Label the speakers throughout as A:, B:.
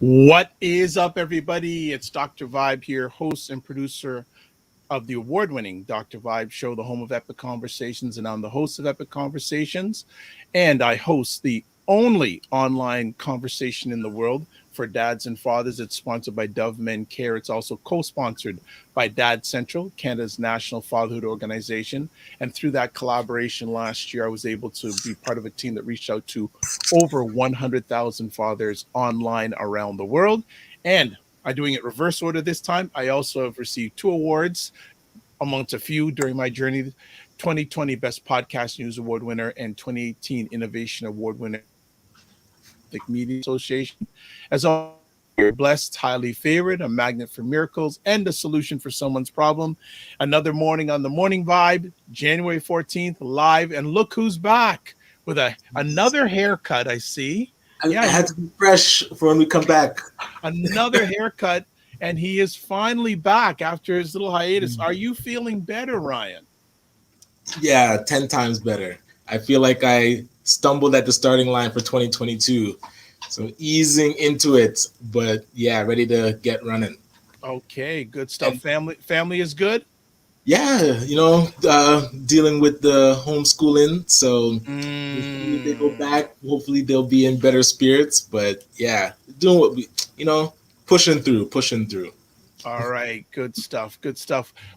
A: What is up, everybody? It's Dr. Vibe here, host and producer of the award-winning Dr. Vibe show, the home of Epic Conversations, and I'm the host of Epic Conversations, and I host the only online conversation in the world for dads and fathers. It's sponsored by Dove Men Care. It's also co-sponsored by Dad Central, Canada's national fatherhood organization. And through that collaboration last year, I was able to be part of a team that reached out to over 100,000 fathers online around the world. And I'm doing it reverse order this time. I also have received 2 awards amongst a few during my journey: 2020 Best Podcast News Award winner and 2018 Innovation Award winner, the Media Association. As always, you're blessed, highly favored, a magnet for miracles, and a solution for someone's problem. Another morning on the Morning Vibe, January 14th, live, and look who's back with another haircut. I see.
B: I had to be fresh for when we come back.
A: Another haircut, and he is finally back after his little hiatus. Are you feeling better, Ryan?
B: Yeah, 10 times better. I feel like I stumbled at the starting line for 2022. So easing into it, but yeah, ready to get running.
A: Okay, good stuff. Family is good?
B: Yeah, dealing with the homeschooling. So if they go back, hopefully they'll be in better spirits. But yeah, doing what we, pushing through.
A: All right, good stuff.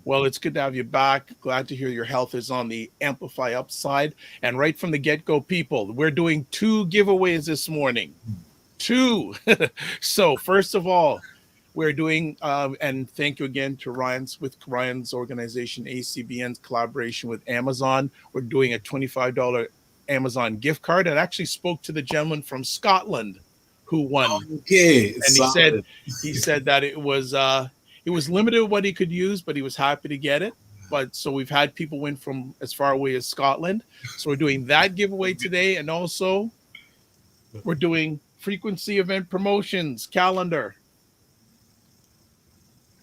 A: Well, it's good to have you back. Glad to hear your health is on the amplify upside. And right from the get-go, people, we're doing 2 giveaways this morning. 2. So first of all, we're doing, and thank you again to Ryan's organization, ACBN's collaboration with Amazon. We're doing a $25 Amazon gift card. And I actually spoke to the gentleman from Scotland who won.
B: Okay,
A: and he said that it was limited what he could use, but he was happy to get it. But so we've had people win from as far away as Scotland. So we're doing that giveaway today, and also we're doing frequency event promotions calendar.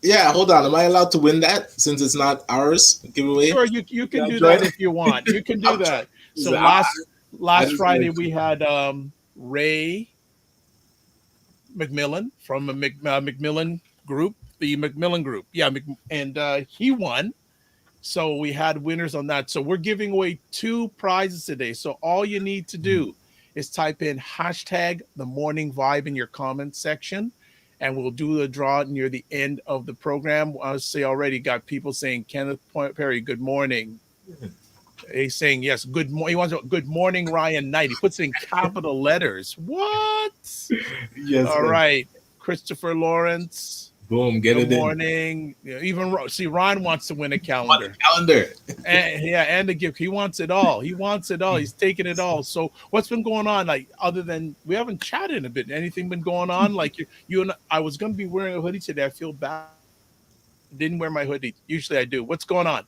B: Yeah, hold on. Am I allowed to win that since it's not ours giveaway?
A: Sure, you can do that if you want. You can do that. So last Friday we had Ray McMillan from the Macmillan Group. Yeah, and he won. So we had winners on that. So we're giving away 2 prizes today. So all you need to do is type in hashtag the morning vibe in your comments section, and we'll do the draw near the end of the program. I say already got people saying, Kenneth Perry, good morning. He's saying yes, good morning. He wants good morning, Ryan Knight. He puts it in capital letters. What?
B: Yes.
A: All right. Christopher Lawrence.
B: Boom, get it in.
A: Good morning. Even Ron wants to win a calendar. And a gift. He wants it all. He's taking it all. So what's been going on? Like, other than we haven't chatted in a bit. Anything been going on? Like you and I was going to be wearing a hoodie today. I feel bad. Didn't wear my hoodie. Usually I do. What's going on?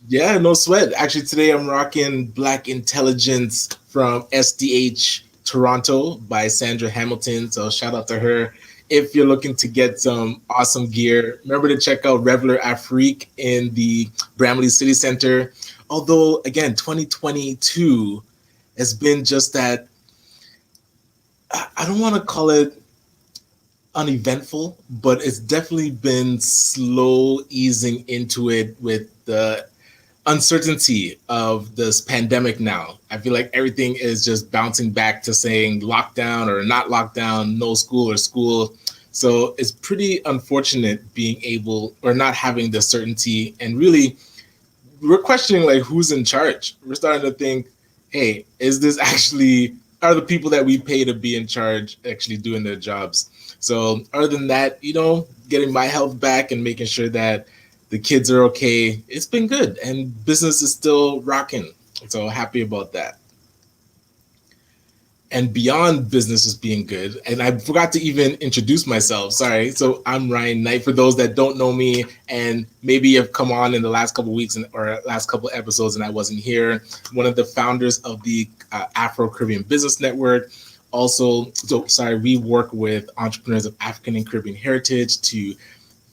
B: Yeah, no sweat. Actually, today I'm rocking Black Intelligence from SDH Toronto by Sandra Hamilton. So shout out to her. If you're looking to get some awesome gear, remember to check out Reveler Afrique in the Bramley City Center. Although, again, 2022 has been just that, I don't want to call it uneventful, but it's definitely been slow easing into it with the uncertainty of this pandemic now. I feel like everything is just bouncing back to saying lockdown or not lockdown, no school or school. So it's pretty unfortunate being able or not having the certainty, and really we're questioning like who's in charge. We're starting to think, hey, is this actually, are the people that we pay to be in charge actually doing their jobs? So other than that, getting my health back and making sure that the kids are okay, it's been good, and business is still rocking. So happy about that. And beyond business is being good, and I forgot to even introduce myself. Sorry. So I'm Ryan Knight. For those that don't know me and maybe have come on in the last couple of weeks or last couple of episodes and I wasn't here, one of the founders of the Afro-Caribbean Business Network. Also, we work with entrepreneurs of African and Caribbean heritage to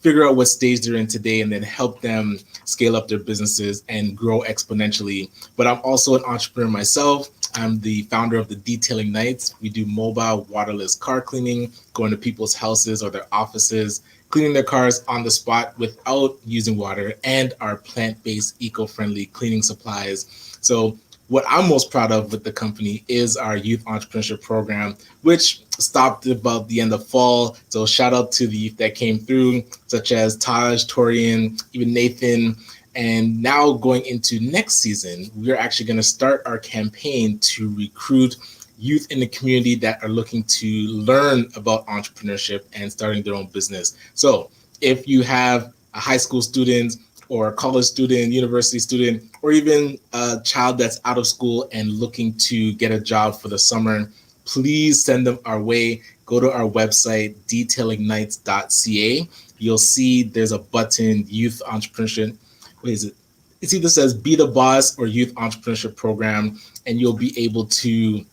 B: figure out what stage they're in today and then help them scale up their businesses and grow exponentially. But I'm also an entrepreneur myself. I'm the founder of the Detailing Nights. We do mobile waterless car cleaning, going to people's houses or their offices, cleaning their cars on the spot without using water, and our plant-based, eco-friendly cleaning supplies. So what I'm most proud of with the company is our youth entrepreneurship program, which stopped about the end of fall. So shout out to the youth that came through, such as Taj, Torian, even Nathan. And now going into next season, we're actually going to start our campaign to recruit youth in the community that are looking to learn about entrepreneurship and starting their own business. So if you have a high school student or a college student, university student, or even a child that's out of school and looking to get a job for the summer, please send them our way. Go to our website, detailingnights.ca. You'll see there's a button, Youth Entrepreneurship. What is it? It either says Be the Boss or Youth Entrepreneurship Program, and you'll be able to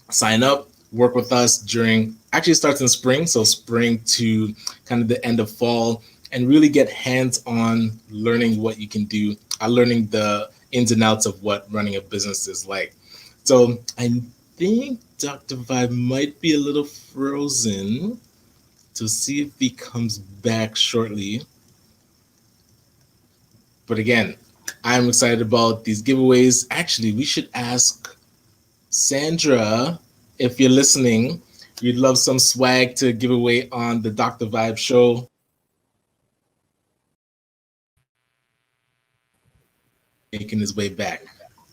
B: sign up, work with us during, actually it starts in spring, so spring to kind of the end of fall, and really get hands-on learning what you can do, learning the ins and outs of what running a business is like. So I think Dr. Vibe might be a little frozen, to see if he comes back shortly. But again, I'm excited about these giveaways. Actually, we should ask Sandra, if you're listening, we'd love some swag to give away on the Dr. Vibe show. Making his way back.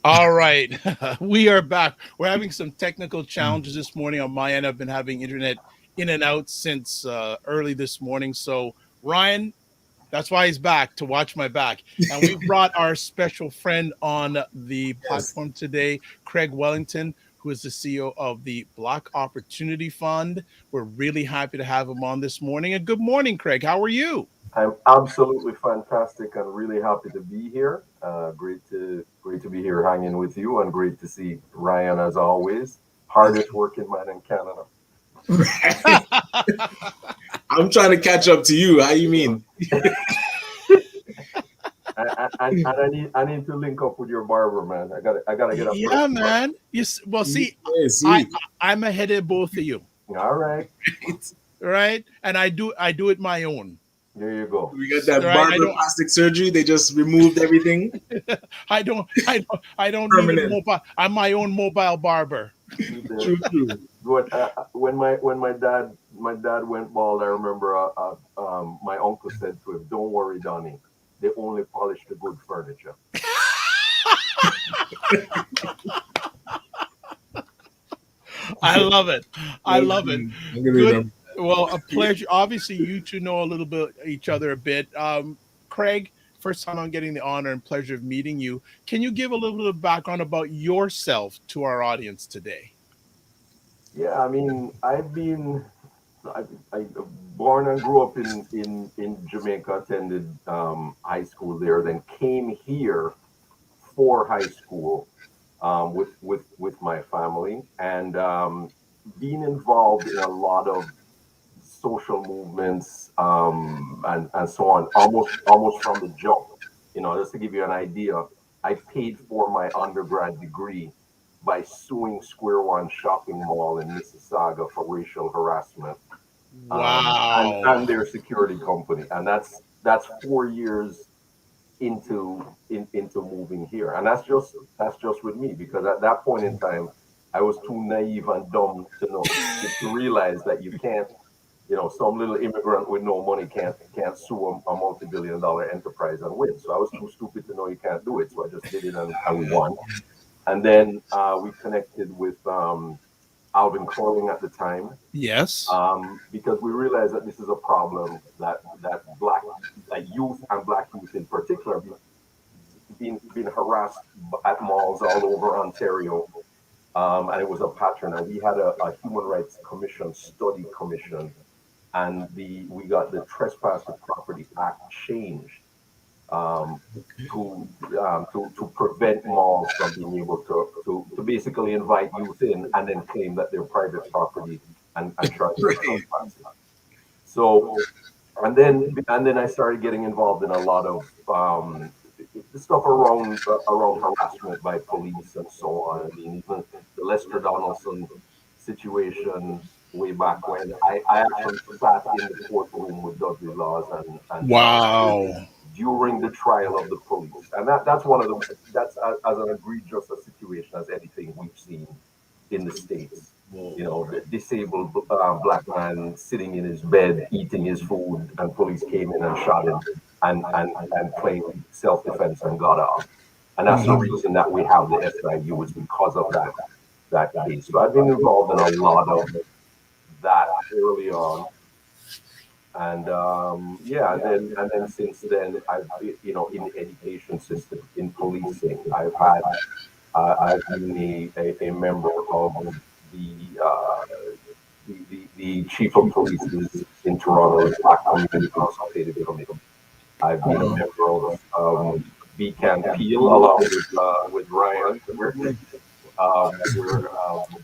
A: All right. We are back. We're having some technical challenges this morning on my end. I've been having internet in and out since early this morning. So, Ryan, that's why he's back, to watch my back. And we brought our special friend on the
B: Yes.
A: platform today, Craig Wellington, who is the CEO of the Black Opportunity Fund. We're really happy to have him on this morning. And good morning, Craig. How are you?
C: I'm absolutely fantastic and really happy to be here. Great to be here hanging with you, and great to see Ryan as always. Hardest working man in Canada.
B: Right. I'm trying to catch up to you. How you mean?
C: I need to link up with your barber, man. I gotta get a fresh
A: Yeah,
C: cut.
A: man. Yes. Well, see,
B: Yeah,
A: I
B: sweet.
A: I'm ahead of both of you,
C: All right,
A: right? And I do it my own,
C: there you go.
B: We got that
A: right? I
B: barber
A: don't
B: plastic surgery. They just removed everything.
A: I don't need a
B: Permanent.
A: mobile. I'm my own mobile barber.
C: The,
B: True, true.
C: when my dad went bald, I remember my uncle said to him, "Don't worry, Donnie. They only polish the good furniture."
A: I love it. I love it.
B: I'm gonna
A: Good.
B: remember.
A: Well, a pleasure. Obviously, you two know a little bit each other a bit. Craig, first time I'm getting the honor and pleasure of meeting you. Can you give a little bit of background about yourself to our audience today?
C: Yeah, I mean, I born and grew up in Jamaica, attended high school there, then came here for high school with my family, and being involved in a lot of social movements and so on, almost from the jump. Just to give you an idea, I paid for my undergrad degree by suing Square One Shopping Mall in Mississauga for racial harassment, and
A: Wow.
C: their security company, and that's 4 years into moving here, and that's just with me, because at that point in time I was too naive and dumb to realize that you can't, some little immigrant with no money can't sue a multi-billion-dollar enterprise and win. So I was too stupid to know you can't do it. So I just did it, and we won. And then we connected with Alvin Corling at the time,
A: Yes.
C: because we realized that this is a problem that black, like youth and black youth in particular, being harassed at malls all over Ontario, and it was a pattern. And we had a human rights commission study commission, and we got the Trespass to Property Act changed, um, to prevent malls from being able to basically invite youth in and then claim that they're private property, and charge them
B: Right.
C: trespassing. So, and then I started getting involved in a lot of stuff around harassment by police and so on. I mean, the Lester Donaldson situation way back when. I actually sat in the courtroom with Dudley Laws and John
A: Wow.
C: during the trial of the police, and that's one of the that's as an egregious a situation as anything we've seen in the states.
B: Whoa.
C: You know, the disabled black man sitting in his bed eating his food, and police came in and shot him, and claimed self defense and got off. And that's the reason that we have the SIU is because of that case. So I've been involved in a lot of that early on, and yeah, and then since then I've you know in the education system, in policing, I've been a member of the, uh, the chief of police's in Toronto's Black Community Consultative Committee. I've been a member of BCAN Peel along with Ryan. We're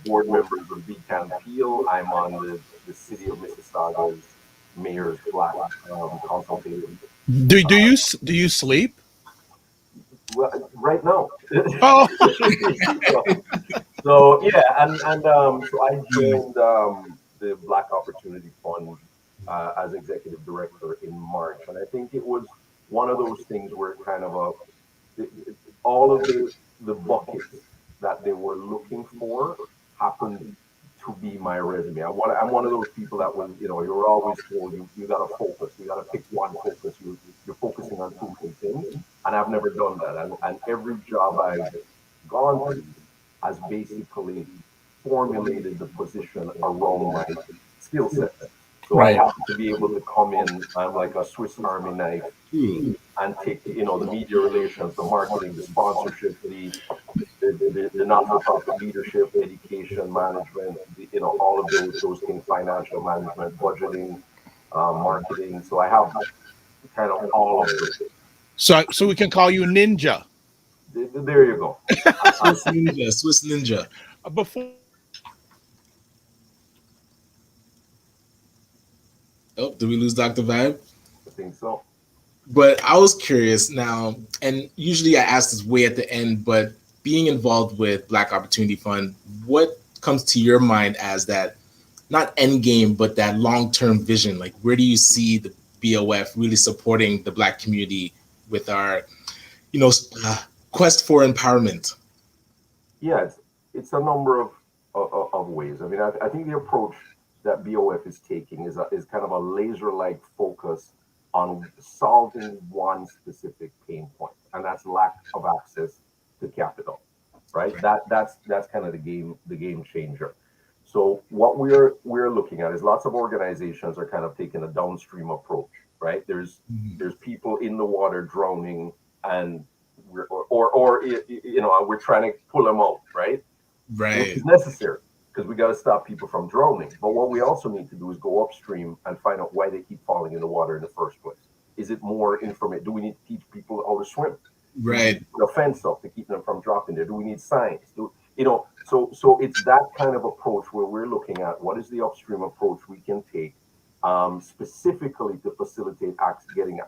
C: board members of BCAN Peel. I'm on the city of Mississauga's mayor's Black consultative.
A: Do you sleep?
C: Well, right now.
A: Oh,
C: So yeah, and so I joined the Black Opportunity Fund as executive director in March, and I think it was one of those things where it kind of all of the buckets that they were looking for happened to be my resume. I'm one of those people that when you know you're always told you got to focus, you got to pick one focus. You're focusing on too many things, and I've never done that. And every job I've gone to has basically formulated the position around my skill set. So I
A: right.
C: have to be able to come in like a Swiss Army knife and take the media relations, the marketing, the sponsorship, the not-for-profit leadership, education management, all of those things, financial management, budgeting, marketing. So I have kind of all of those.
A: So we can call you Ninja.
C: There you go.
B: Swiss Ninja, Swiss Ninja.
A: Before
B: Oh, did we lose Dr. Vibe?
C: I think so.
B: But I was curious now, and usually I ask this way at the end, but being involved with Black Opportunity Fund, what comes to your mind as that, not end game, but that long-term vision? Like, where do you see the BOF really supporting the Black community with our, you know, quest for empowerment?
C: Yeah, it's a number of ways. I mean, I think the approach that BOF is taking is kind of a laser-like focus on solving one specific pain point, and that's lack of access to capital. Right? That's kind of the game changer. So what we're looking at is lots of organizations are kind of taking a downstream approach. Right? There's people in the water drowning, and we're trying to pull them out, right? Which
B: Right.
C: is necessary because we got to stop people from drowning. But what we also need to do is go upstream and find out why they keep falling in the water in the first place. Is it more information? Do we need to teach people how to swim?
B: Right.
C: The fence up to keep them from dropping there? Do we need science? So it's that kind of approach where we're looking at what is the upstream approach we can take specifically to facilitate getting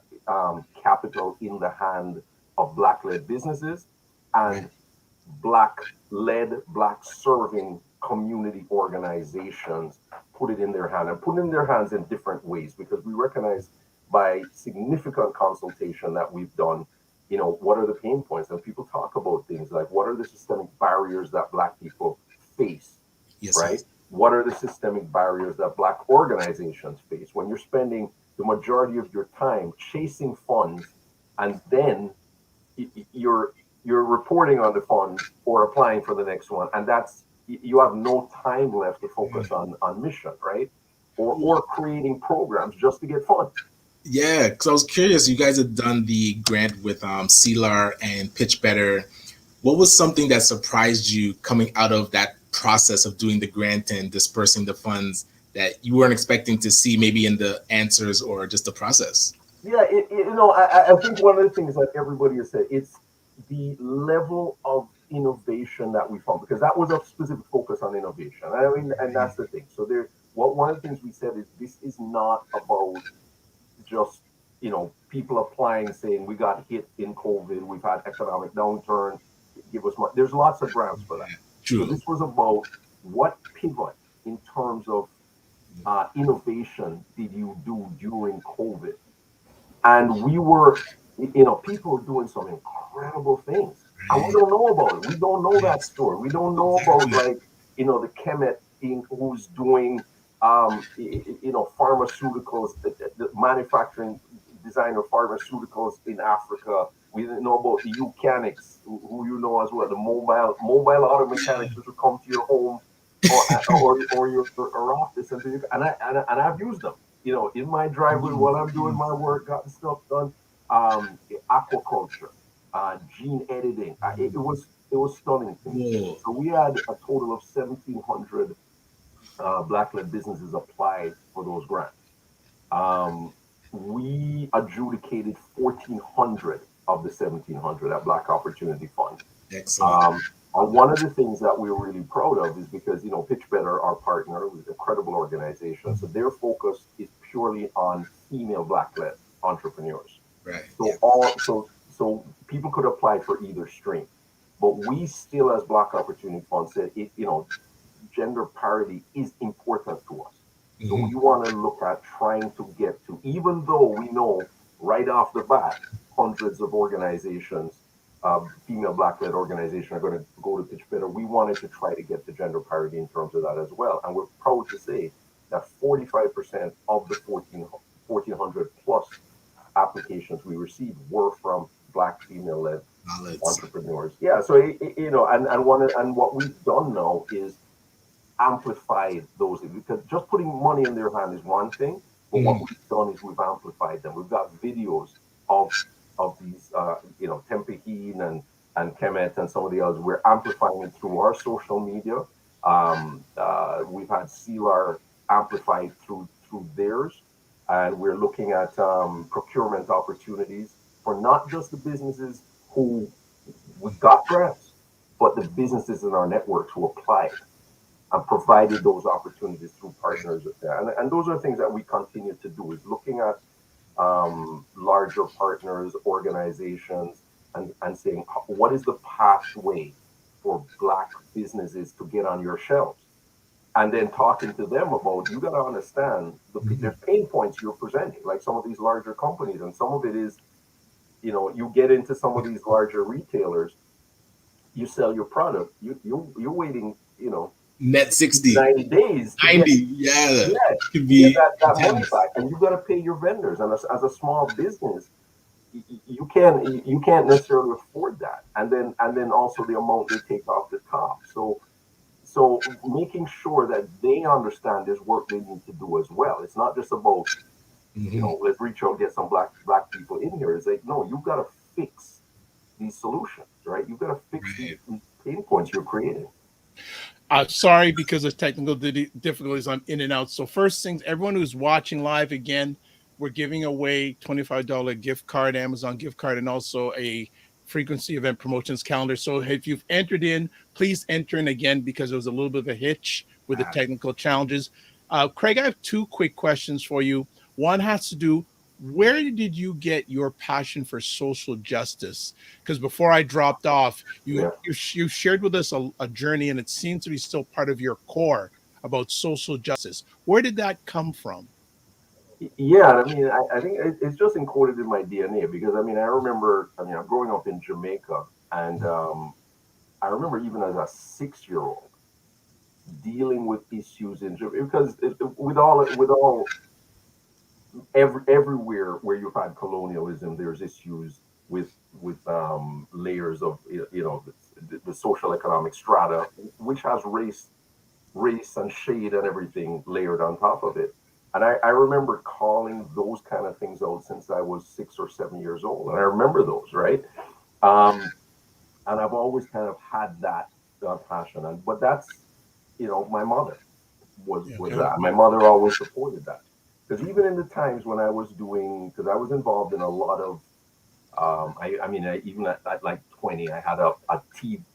C: capital in the hand of Black-led businesses and Black-led, Black-serving community organizations. Put it in their hand and put it in their hands in different ways because we recognize by significant consultation that we've done, what are the pain points? And people talk about things like what are the systemic barriers that Black people face,
B: Yes.
C: right? What are the systemic barriers that Black organizations face when you're spending the majority of your time chasing funds and then you're reporting on the fund or applying for the next one, and you have no time left to focus on mission, right? Or creating programs just to get funds.
B: Yeah, because I was curious. You guys had done the grant with CELAR and Pitch Better. What was something that surprised you coming out of that process of doing the grant and dispersing the funds that you weren't expecting to see maybe in the answers or just the process?
C: Yeah, I think one of the things that everybody has said, it's the level of innovation that we found, because that was a specific focus on innovation. I mean, and that's the thing. So one of the things we said is this is not about just people applying saying we got hit in COVID, we've had economic downturn, give us money. There's lots of grants for that.
B: True.
C: So this was about what pivot in terms of innovation did you do during COVID? And we were, people were doing some incredible things, and we don't know about it. We don't know that story. We don't know about, like, the Kemet who's doing, pharmaceuticals, the manufacturing design of pharmaceuticals in Africa. We didn't know about the Eucanics, who you know as well, the mobile auto mechanics, which will come to your home or your office, and I've used them, in my driveway while I'm doing my work, gotten stuff done. Aquaculture, gene editing. It was stunning to me.
B: Whoa.
C: So we had a total of 1,700 black-led businesses applied for those grants. We adjudicated 1,400 of the 1,700 at Black Opportunity Fund.
B: Excellent.
C: And one of the things that we're really proud of is because, Pitch Better, our partner, is a credible organization. So their focus is purely on female black-led entrepreneurs.
B: Right.
C: So people could apply for either stream. But we still, as Black Opportunity Fund, said, gender parity is important to us. So we want to look at trying to get to, even though we know right off the bat, hundreds of organizations, female black-led organizations, are going to go to Pitch Better. We wanted to try to get the gender parity in terms of that as well. And we're proud to say that 45% of the 1,400 plus applications we received were from Black female-led entrepreneurs. Yeah. So, and what we've done now is amplify those, because just putting money in their hand is one thing, but what we've done is we've amplified them. We've got videos of these, Tempeheen and Kemet and some of the others. We're amplifying it through our social media. We've had CLR amplified through theirs, and we're looking at procurement opportunities for not just the businesses who we got grants, but the businesses in our networks who applied and provided those opportunities through partners with that. And those are things that we continue to do, is looking at larger partners, organizations, and saying, what is the pathway for Black businesses to get on your shelves? And then talking to them about, you got to understand, there's pain points you're presenting, like some of these larger companies. And some of it is, you get into some of these larger retailers, you sell your product, you're waiting,
B: net 60,
C: 90 days,
B: 90, could be
C: that money back, and you've got to pay your vendors. And as a small business, you can't necessarily afford that. And then also the amount they take off the top. So making sure that they understand there's work they need to do as well. It's not just about, let's reach out, get some black people in here. It's like, no, you've got to fix these solutions, right? You've got to fix these pain points you're creating.
A: Sorry, because of technical difficulties, I'm in and out. So first things, everyone who's watching live, again, we're giving away $25 gift card, Amazon gift card, and also a frequency event promotions calendar. So if you've entered in, please enter in again, because there was a little bit of a hitch with the technical challenges. Craig, I have two quick questions for you. One has to do, where did you get your passion for social justice? Because before I dropped off, you shared with us a journey, and it seems to be still part of your core, about social justice. Where did that come from?
C: Yeah, I think it's just encoded in my DNA, because I remember, I'm growing up in Jamaica, and I remember even as a 6-year-old dealing with issues in Jamaica, because everywhere where you've had colonialism, there's issues with layers of the social economic strata, which has race and shade and everything layered on top of it. And I remember calling those kind of things out since I was 6 or 7 years old. And I remember those, right? And I've always kind of had that passion. But that's, my mother was that. My mother always supported that. Because even in the times when I was because I was involved in a lot of, even at like 20, I had a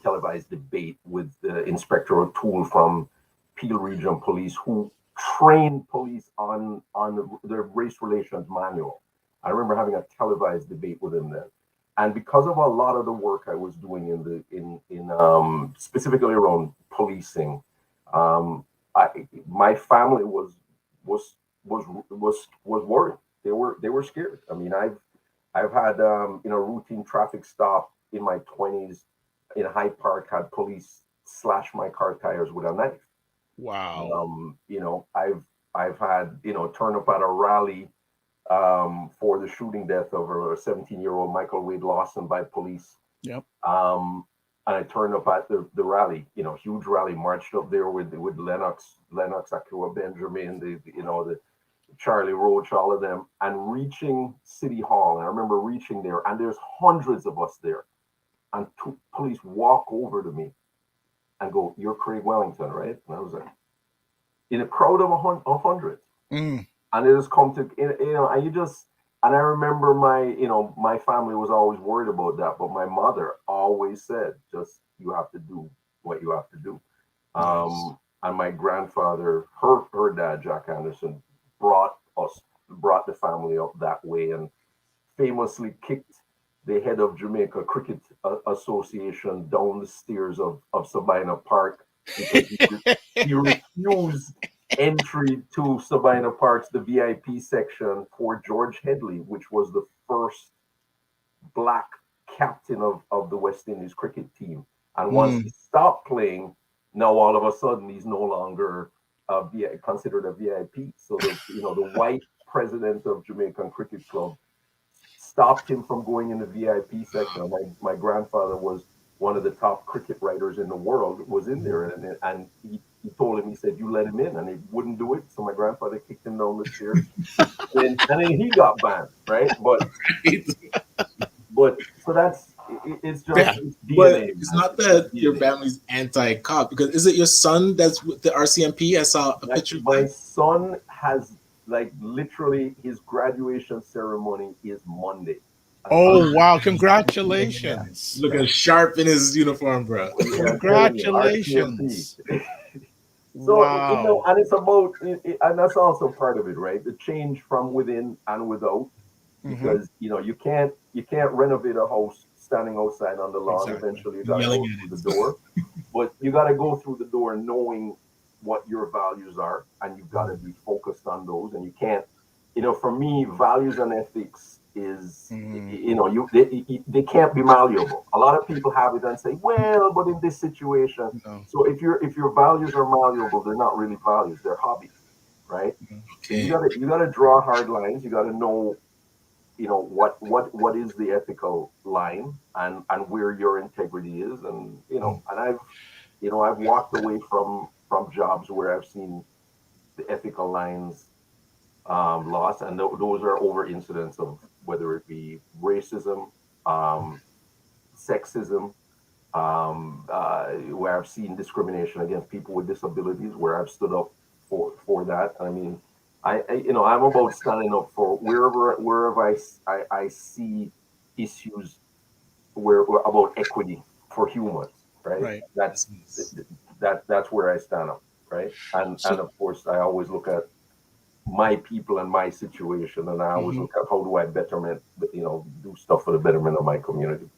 C: televised debate with Inspector O'Toole from Peel Region Police, who trained police on the race relations manual. I remember having a televised debate with him then. And because of a lot of the work I was doing specifically around policing, my family was was worried. They were scared. I mean, I've had routine traffic stop in my 20s in Hyde Park, had police slash my car tires with a knife.
A: Wow.
C: I've had turn up at a rally for the shooting death of a 17-year-old Michael Wade Lawson by police.
A: Yep.
C: And I turned up at the rally, huge rally, marched up there with Lennox, Akua Benjamin, the Charlie Roach, all of them, and reaching City Hall. And I remember reaching there, and there's hundreds of us there, and two police walk over to me and go, "You're Craig Wellington, right?" And I was like, in a crowd of 100.
A: Mm.
C: And it has come to, and you just, and I remember my family was always worried about that, but my mother always said, just, you have to do what you have to do.
A: Nice.
C: And my grandfather, her dad, Jack Anderson, brought the family up that way, and famously kicked the head of Jamaica Cricket Association down the stairs of Sabina Park because he refused entry to Sabina Park's the VIP section for George Headley, which was the first black captain of the West Indies cricket team. And once he stopped playing, now all of a sudden he's no longer considered a VIP. So the white president of Jamaican Cricket Club stopped him from going in the VIP section. My grandfather was one of the top cricket writers in the world, was in there, and he told him, he said, "You let him in," and he wouldn't do it. So my grandfather kicked him down the stairs, and then he got banned, right? But so it's just it's DNA.
B: But it's not that your family's anti-cop, because is it your son that's with the RCMP? I saw a picture.
C: My son has, like, literally his graduation ceremony is Monday.
A: Oh, wow. Congratulations.
B: Looking sharp in his uniform, bro.
A: Congratulations.
C: So,
A: wow.
C: and it's about, and that's also part of it, right? The change from within and without, because you can't renovate a house standing outside on the lawn. Exactly. Eventually, you got to go through the door, but you got to go through the door knowing what your values are, and you've got to be focused on those. And you can't, for me, values and ethics is, they can't be malleable. A lot of people have it and say, well, but in this situation, so if your values are malleable, they're not really values, they're hobbies, right? Okay. You gotta draw hard lines. You gotta know, what is the ethical line, and where your integrity is, and and I've walked away from jobs where I've seen the ethical lines lost, and those are over incidents of whether it be racism, sexism, where I've seen discrimination against people with disabilities, where I've stood up for that. I mean, I'm about standing up for wherever I see issues where about equity for humans, right?
A: Right.
C: That's where I stand up, right? And of course, I always look at my people and my situation, and I always look at how do I do stuff for the betterment of my community.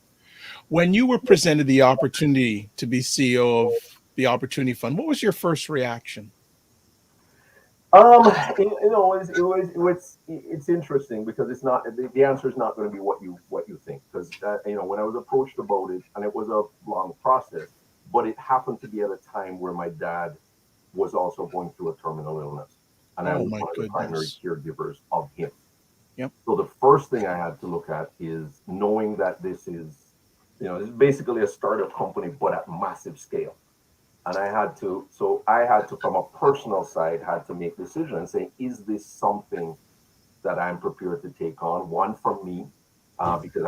A: When you were presented the opportunity to be CEO of the Opportunity Fund, what was your first reaction?
C: It's interesting because it's not, the answer is not going to be what you think, because when I was approached about it, and it was a long process, but it happened to be at a time where my dad was also going through a terminal illness, and I was one of the primary caregivers of him.
A: Yep.
C: So the first thing I had to look at is knowing that this is basically a startup company, but at massive scale. And I had to, from a personal side, had to make decisions and say, is this something that I'm prepared to take on? One, for me, because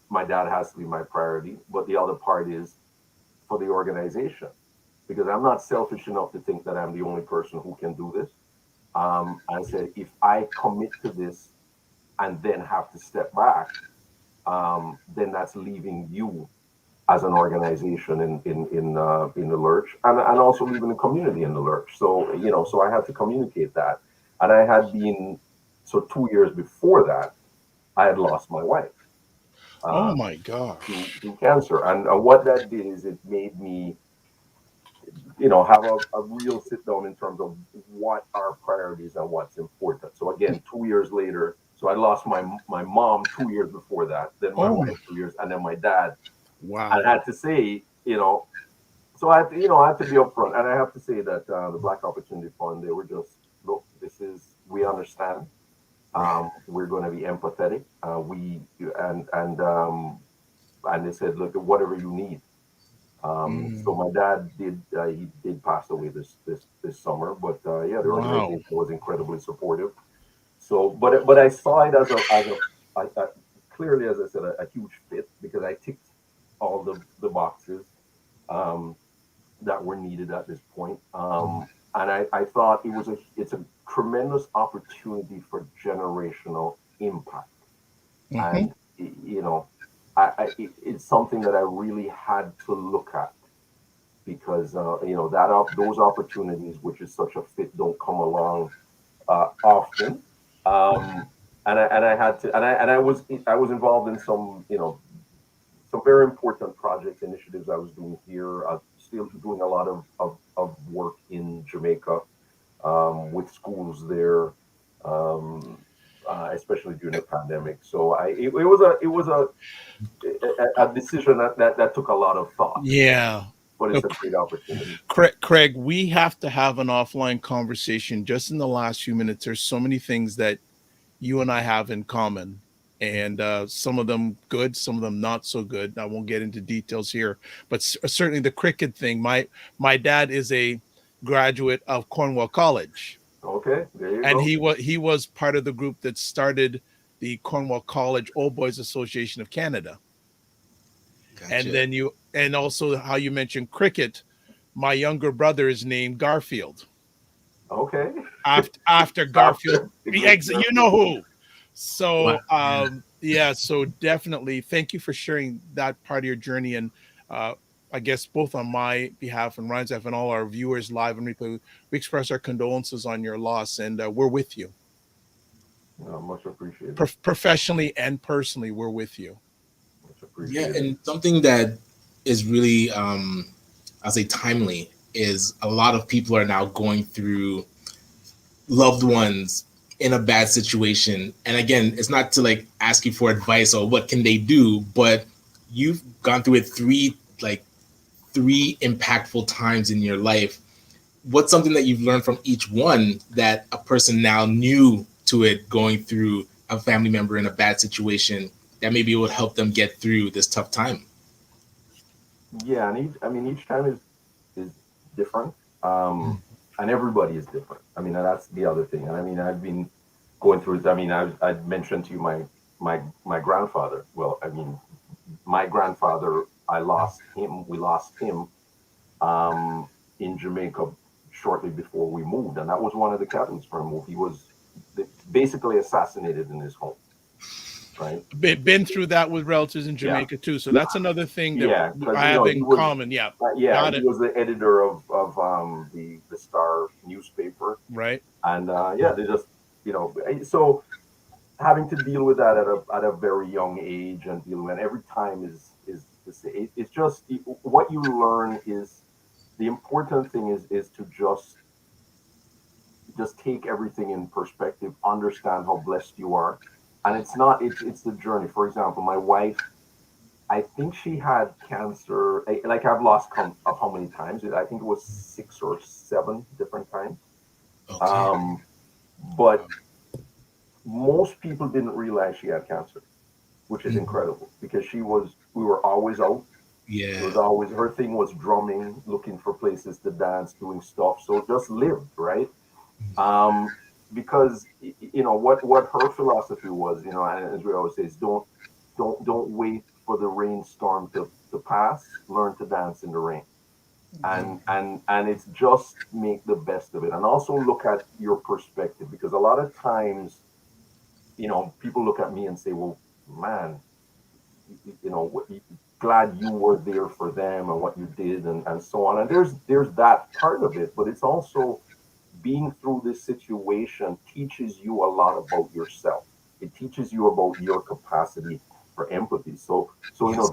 C: my dad has to be my priority, but the other part is for the organization, because I'm not selfish enough to think that I'm the only person who can do this. I said, if I commit to this and then have to step back, then that's leaving you as an organization in the lurch, and also leaving the community in the lurch. So so I had to communicate that, and I had been 2 years before that, I had lost my wife.
A: Oh
C: uh,
A: my gosh.
C: to cancer. And what that did is it made me, have a real sit down in terms of what are priorities and what's important. So again, 2 years later, so I lost my mom 2 years before that, then my
A: Oh
C: wife
A: my,
C: 2 years, and then my dad. And I
A: wow.
C: had to say, so I had to be upfront, and I have to say that the Black Opportunity Fund, they were just, look, we understand.
B: Right.
C: We're going to be empathetic. We and they said, look, whatever you need. So
A: Mm,
C: my dad he did pass away this summer, but yeah, the
A: wow.
C: organization was incredibly supportive. So, but I saw it as a clearly, as I said, a huge fit because I ticked all the boxes um, that were needed at this point. And I thought it's a tremendous opportunity for generational impact.
A: Hmm.
C: And it's something that I really had to look at because those opportunities, which is such a fit, don't come along often. Um, and I had to and I was involved in some very important projects initiatives I was doing here. Still doing a lot of work in Jamaica with schools there. Especially during the pandemic, so it was a decision that took a lot of thought,
A: Yeah.
C: but
A: No,
C: it's a great opportunity.
A: Craig, we have to have an offline conversation just in the last few minutes. There's so many things that you and I have in common, and some of them good, some of them not so good. I won't get into details here, but certainly the cricket thing. My dad is a graduate of Cornwall College,
C: Okay, there you
A: and
C: go.
A: he was part of the group that started the Cornwall College Old Boys Association of Canada. And
B: Gotcha.
A: then and also how you mentioned cricket. My younger brother is named Garfield
C: Okay.
A: after Garfield.
C: After the great
A: You know
C: Garfield.
A: who.
B: Wow.
A: So yeah, so definitely thank you for sharing that part of your journey. And uh, I guess both on my behalf and Ryan's behalf and all our viewers live and replay, we express our condolences on your loss, and we're with you.
C: Much appreciated.
A: Professionally and personally, we're with you.
C: Much
B: Yeah,
C: appreciated.
B: and something that is really, I'll say, timely is a lot of people are now going through loved ones in a bad situation. And again, it's not to like ask you for advice or what can they do, but you've gone through it three impactful times in your life. What's something that you've learned from each one that a person now new to it going through a family member in a bad situation that maybe it would help them get through this tough time?
C: Yeah, and each time is different. And everybody is different. I mean, and that's the other thing. And I mean, I've been going through it. I mean, I mentioned to you my grandfather. Well, I mean, my grandfather, I lost him. We lost him um, in Jamaica shortly before we moved, and that was one of the catalysts for a move. He was basically assassinated in his home, right?
A: Been through that with relatives in
C: Yeah,
A: Jamaica too. So that's another thing that
C: yeah, because
A: I have
C: he
A: in
C: was,
A: common. Yeah,
C: yeah,
A: got
C: he
A: it.
C: was the editor of the Star newspaper,
A: Right.
C: and yeah, they just so having to deal with that at a very young age and dealing with it every time it's just what you learn is the important thing is to just take everything in perspective, understand how blessed you are. And it's not, it's the journey. For example, my wife, I think she had cancer. Like I've lost count of how many times. I think it was 6 or 7 different times.
B: Okay.
C: Um, but most people didn't realize she had cancer, which is
B: Mhm.
C: incredible because we were always out. She was
B: Yeah.
C: always, her thing was drumming, looking for places to dance, doing stuff. So just lived, right? um, because what her philosophy was, and as we always say, is don't wait for the rainstorm to pass. Learn to dance in the rain, and it's just make the best of it, and also look at your perspective because a lot of times, people look at me and say, well, man, glad you were there for them and what you did and so on. And there's that part of it, but it's also being through this situation teaches you a lot about yourself. It teaches you about your capacity for empathy. So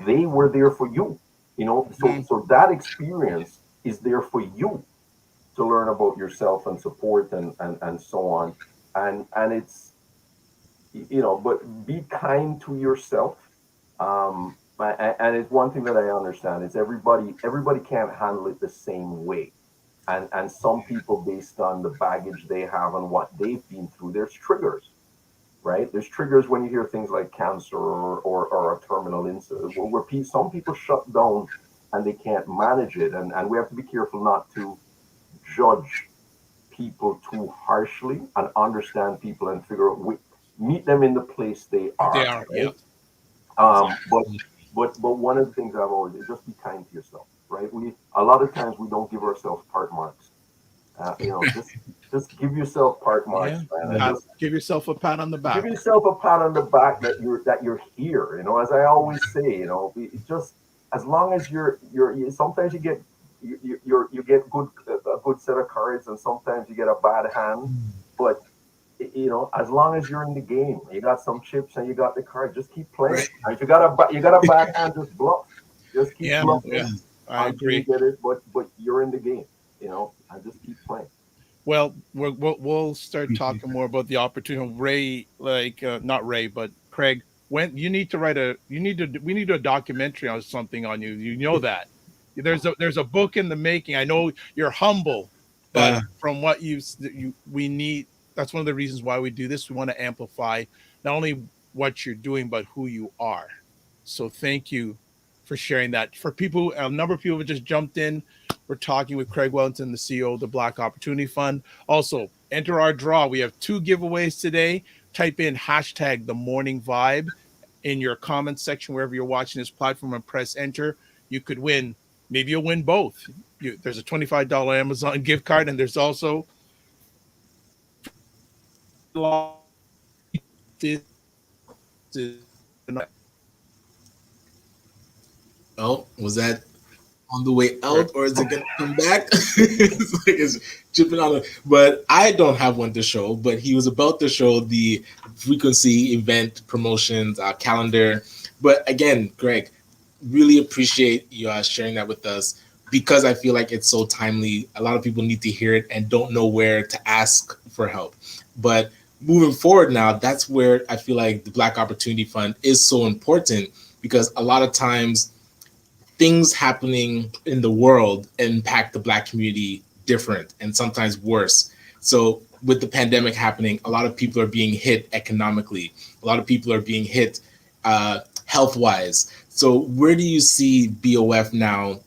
C: they were there for you. So that experience is there for you to learn about yourself and support and so on. And it's but be kind to yourself. And it's one thing that I understand is everybody can't handle it the same way. And some people, based on the baggage they have and what they've been through, there's triggers, right? There's triggers when you hear things like cancer or a terminal incident, where some people shut down and they can't manage it. And we have to be careful not to judge people too harshly and understand people and figure out, meet them in the place they are.
A: They are, yeah.
C: Right? But one of the things I've always is just be kind to yourself, right? A lot of times we don't give ourselves part marks. Just give yourself part marks, man. And just
A: give yourself a pat on the back.
C: give yourself a pat on the back that you're here. As I always say, it's just as long as you're sometimes you get you get a good set of cards, and sometimes you get a bad hand. But as long as you're in the game, you got some chips and you got the card, just keep playing.
B: Right.
C: And if you got a bad hand, just bluff. Just keep bluffing.
A: Yeah, I
C: until you
A: agree.
C: get it, but you're in the game, and just keep playing.
A: Well, we'll start talking more about the opportunity. Ray, not Ray, but Craig. When you need to we need to do a documentary on something on you. You know that there's a book in the making. I know you're humble, but from what we need. That's one of the reasons why we do this. We want to amplify not only what you're doing, but who you are. So thank you for sharing that. For people, a number of people have just jumped in. We're talking with Craig Wellington, the CEO of the Black Opportunity Fund. Also, enter our draw. We have 2 giveaways today. Type in hashtag the morning vibe in your comments section wherever you're watching this platform and press enter. You could win. Maybe you'll win both. There's a $25 Amazon gift card, and there's also
B: Oh, was that on the way out, or is it going to come back? it's chipping on it. But I don't have one to show, but he was about to show the frequency event promotions calendar. But again, Greg, really appreciate you sharing that with us, because I feel like it's so timely. A lot of people need to hear it and don't know where to ask for help. But moving forward now, that's where I feel like the Black Opportunity Fund is so important, because a lot of times things happening in the world impact the Black community different and sometimes worse. So with the pandemic happening, a lot of people are being hit economically. A lot of people are being hit health-wise. So where do you see BOF now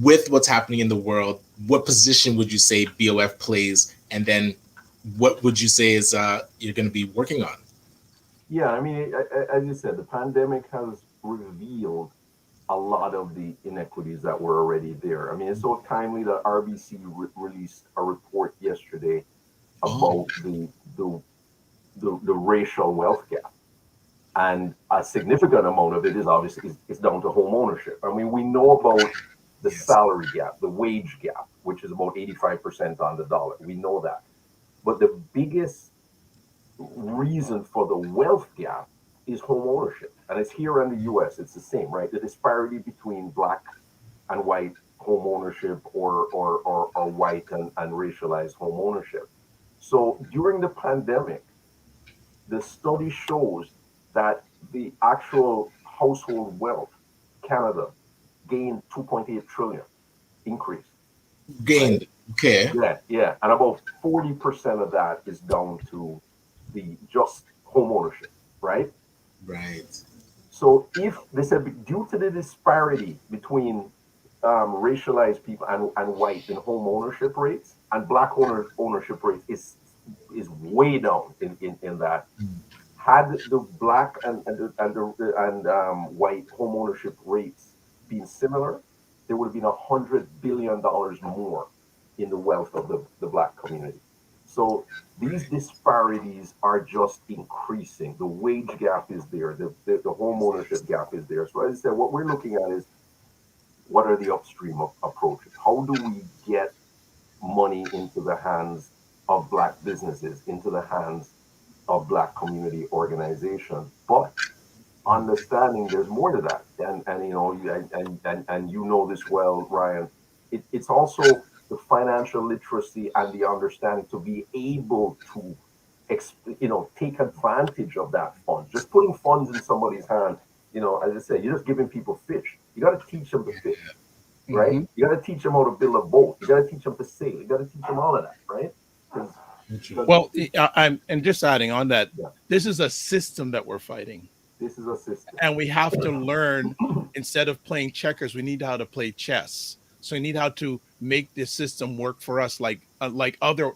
B: with what's happening in the world? What position would you say BOF plays? And then what would you say is you're going to be working on?
C: Yeah, I mean, as you said, the pandemic has revealed a lot of the inequities that were already there. I mean, it's so timely that RBC released a report yesterday about the racial wealth gap, and a significant amount of it is obviously is down to home ownership. I mean, we know about the salary gap, the wage gap, which is about 85% on the dollar. We know that, but the biggest reason for the wealth gap is home ownership. And it's here in the US, it's the same, right? The disparity between Black and white home ownership or white and racialized home ownership. So during the pandemic, the study shows that the actual household wealth, Canada, gained 2.8 trillion increase.
B: Gained, right? Okay.
C: Yeah. And about 40% of that is down to the just home ownership, right?
B: Right.
C: So if they said due to the disparity between racialized people and white in home ownership rates, and Black ownership rates is way down in that. Had the Black and white home ownership rates been similar, there would have been $100 billion more in the wealth of the Black community. So these disparities are just increasing. The wage gap is there. The home ownership gap is there. So as I said, what we're looking at is what are the upstream approaches? How do we get money into the hands of Black businesses, into the hands of Black community organizations? But understanding there's more to that. And you know, and you know this well, Ryan. It's also the financial literacy and the understanding to be able to you know, take advantage of that fund. Just putting funds in somebody's hand, you know, as I said, you're just giving people fish. You got to teach them to fish, right?
A: Mm-hmm.
C: You got to teach them how to build a boat. You got to teach them to sail. You got to teach them all of that, right?
A: Well, I'm and just adding on that,
C: Yeah,
A: this is a system that we're fighting,
C: this is a system.
A: and we have to learn, instead of playing checkers, we need how to play chess. So we need how to make this system work for us, like other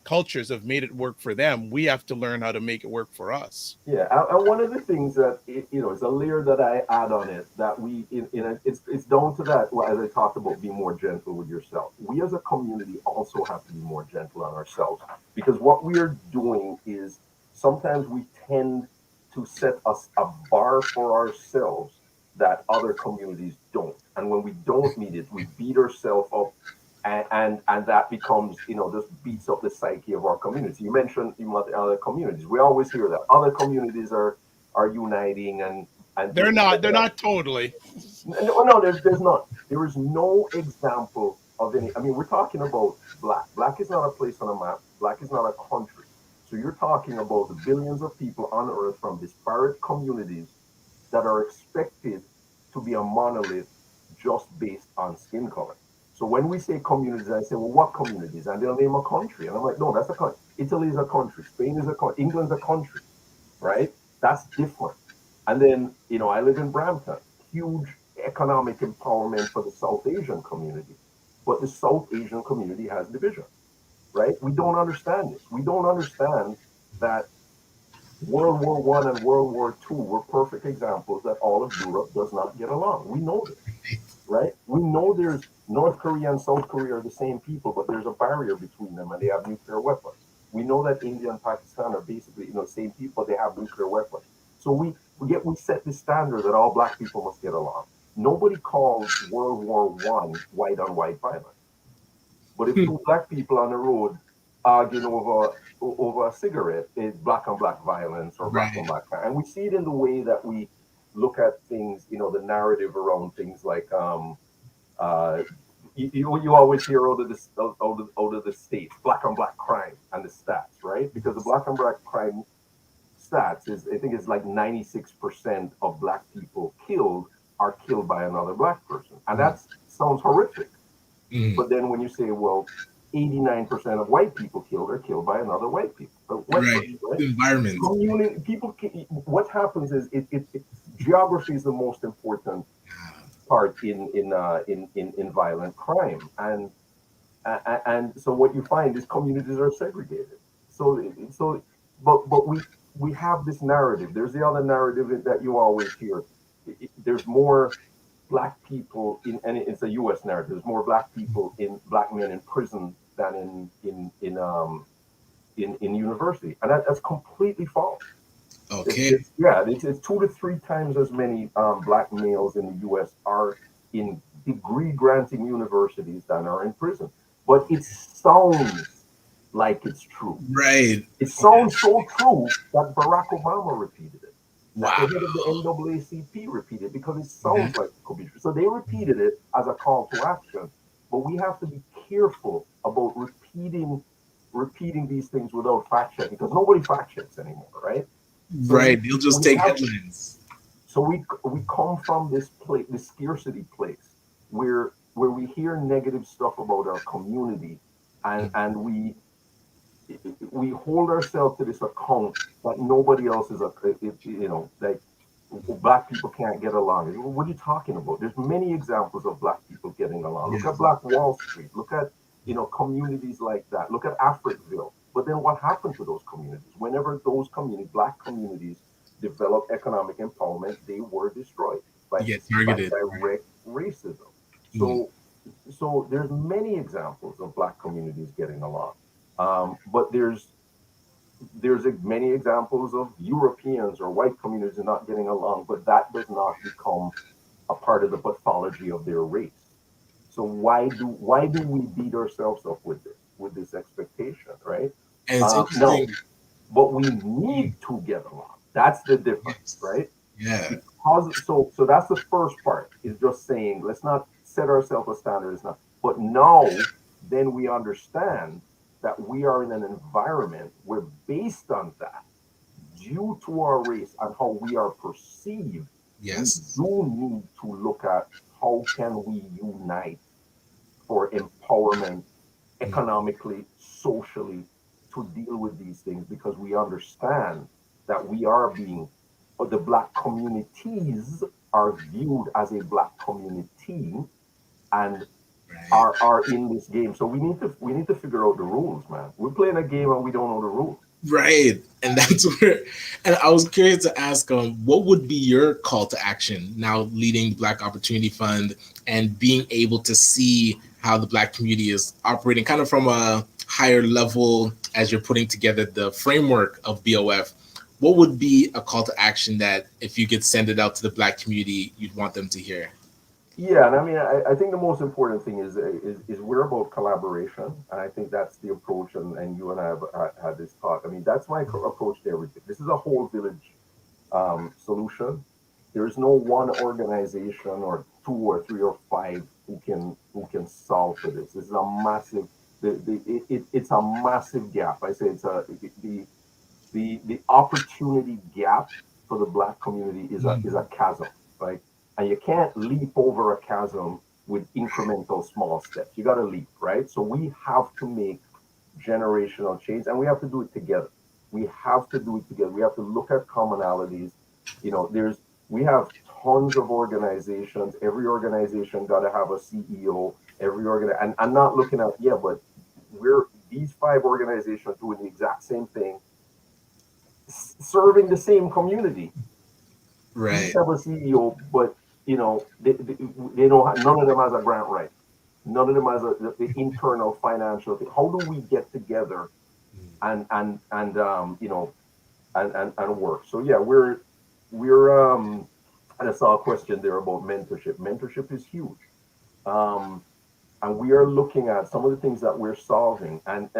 A: cultures have made it work for them. We have to learn how to make it work for us.
C: Yeah, and one of the things that you know is a layer that I add on it that we it's down to that. Well, as I talked about, be more gentle with yourself. We as a community also have to be more gentle on ourselves, because what we are doing is sometimes we tend to set us a bar for ourselves that other communities don't, and when we don't meet it, we beat ourselves up, and that becomes, you know, just beats up the psyche of our community. You mentioned other communities. We always hear that other communities are uniting and
A: They're
C: things
A: not.
C: like
A: They're
C: that.
A: not totally.
C: No, there's not. There is no example of any. I mean, we're talking about black. Black is not a place on a map. Black is not a country. So you're talking about the billions of people on Earth from disparate communities that are expected to be a monolith just based on skin color. So when we say communities, I say, well, what communities? And they'll name a country. And I'm like, no, that's a country. Italy is a country. Spain is a country. England's a country, right? That's different. And then, you know, I live in Brampton. Huge economic empowerment for the South Asian community. But the South Asian community has division, right? We don't understand this. We don't understand that World War One and World War Two were perfect examples that all of Europe does not get along. We know this, right? We know there's North Korea and South Korea are the same people, but there's a barrier between them and they have nuclear weapons. We know that India and Pakistan are basically, you know, the same people, but they have nuclear weapons. So we set the standard that all black people must get along. Nobody calls World War One white on white violence. But if two black people on the road arguing over a cigarette, it's black on black violence or black on black crime. And we see it in the way that we look at things, you know, the narrative around things like uh, you always hear out of the states, black on black crime and the stats, right? Because the black on black crime stats is, I think it's like 96% of black people killed are killed by another black person. And that sounds horrific. But then when you say, well, 89% of white people killed are killed by another white people, person, right?
B: Environment.
C: Community, people. What happens is geography is the most important part in violent crime, and so what you find is communities are segregated. But we have this narrative. There's the other narrative that you always hear. There's more black people and it's a U.S. narrative. There's more black people black men in prison than in university, and that's completely false.
B: Okay.
C: It's 2 to 3 times as many black males in the U.S. are in degree granting universities than are in prison. But it sounds like it's true.
B: Right.
C: It sounds so true that Barack Obama repeated it.
B: Wow.
C: The head of the NAACP repeated it because it sounds like it could be true. So they repeated it as a call to action. But we have to be careful about repeating these things without fact checking, because nobody fact checks anymore, right? So
B: right. They'll just take headlines.
C: So we come from this scarcity place where we hear negative stuff about our community, and we hold ourselves to this account that nobody else is like black people can't get along. What are you talking about? There's many examples of black people getting along. Look at Black Wall Street. Look at communities like that. Look at Africville. But then what happened to those communities? Whenever those black communities developed economic empowerment, they were destroyed by direct racism. So there's many examples of black communities getting along. But there's many examples of Europeans or white communities not getting along, but that does not become a part of the pathology of their race. So why do we beat ourselves up with this expectation, right?
B: And it's interesting.
C: No, but we need to get along. That's the difference, right?
B: Yeah.
C: Because so that's the first part, is just saying let's not set ourselves a standard. It's not, but now then we understand that we are in an environment where, based on that, due to our race and how we are perceived, we
B: Yes.
C: do need to look at how can we unite for empowerment
B: Mm.
C: economically, socially, to deal with these things, because we understand that we are being, or the black communities are viewed as a black community, and
B: Right.
C: are in this game. So we need to figure out the rules, man. We're playing a game and we don't know the rules.
B: Right. And that's where, and I was curious to ask, what would be your call to action now leading the Black Opportunity Fund and being able to see how the Black community is operating kind of from a higher level as you're putting together the framework of BOF? What would be a call to action that if you could send it out to the Black community, you'd want them to hear?
C: Yeah, and I mean, I think the most important thing is we're about collaboration, and I think that's the approach. And you and I have had this talk. I mean, that's my approach to everything. This is a whole village solution. There is no one organization or two or three or five who can solve for this. This is a massive. It's a massive gap. I say it's a the opportunity gap for the black community is a chasm, right? And you can't leap over a chasm with incremental small steps. You got to leap, right? So we have to make generational change, and we have to do it together. We have to do it together. We have to look at commonalities. We have tons of organizations. Every organization got to have a CEO. And I'm not looking at, yeah, but we're these five organizations doing the exact same thing, serving the same community. Each
B: Right.
C: have a CEO, but they don't have, none of them has a grant right. None of them has the internal financial thing. How do we get together and work? So yeah, we're and I saw a question there about mentorship. Mentorship is huge. Um, and we are looking at some of the things that we're solving, and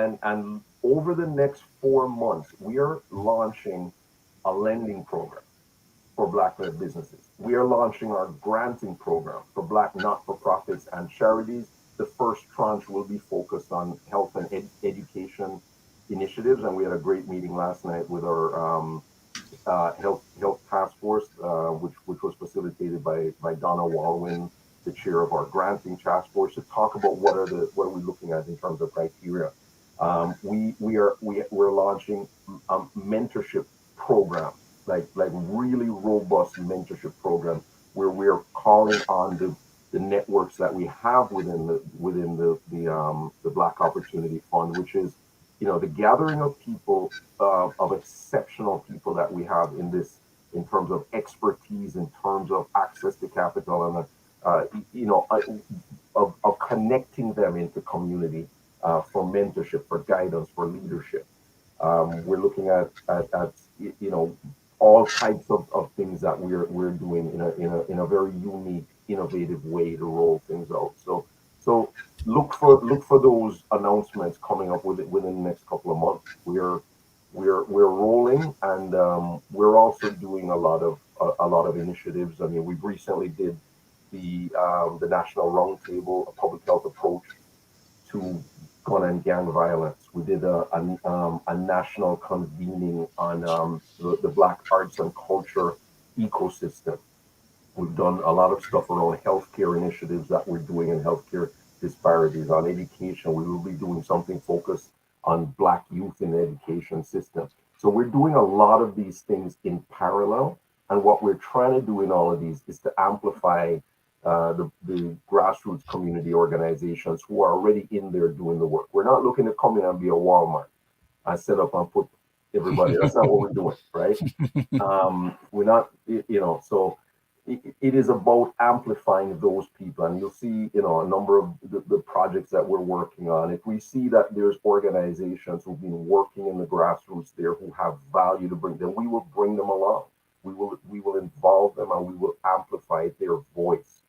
C: over the next 4 months we are launching a lending program for black-led businesses. We are launching our granting program for black not-for-profits and charities. The first tranche will be focused on health and education initiatives, and we had a great meeting last night with our health task force, which was facilitated by Donna Walwyn, the chair of our granting task force, to talk about what are we looking at in terms of criteria. We're launching mentorship programs, like really robust mentorship programs, where we're calling on the networks that we have within the Black Opportunity Fund, which is the gathering of people, of exceptional people that we have in terms of expertise, in terms of access to capital, and of connecting them into community, for mentorship, for guidance, for leadership. We're looking at all types of things that we're doing in a very unique, innovative way to roll things out. So look for those announcements coming up within the next couple of months. We're rolling, and we're also doing a lot of initiatives. I mean, we've recently did the National Roundtable, a public health approach to gun and gang violence. We did a national convening on the Black arts and culture ecosystem. We've done a lot of stuff around healthcare initiatives that we're doing in healthcare disparities. On education, we will be doing something focused on Black youth in the education system. So we're doing a lot of these things in parallel. And what we're trying to do in all of these is to amplify the grassroots community organizations who are already in there doing the work. We're not looking to come in and be a Walmart and set up and put everybody. That's not what we're doing, right? We're not, so it is about amplifying those people. And you'll see, a number of the projects that we're working on. If we see that there's organizations who've been working in the grassroots there who have value to bring, then we will bring them along. We will involve them, and we will amplify their voice.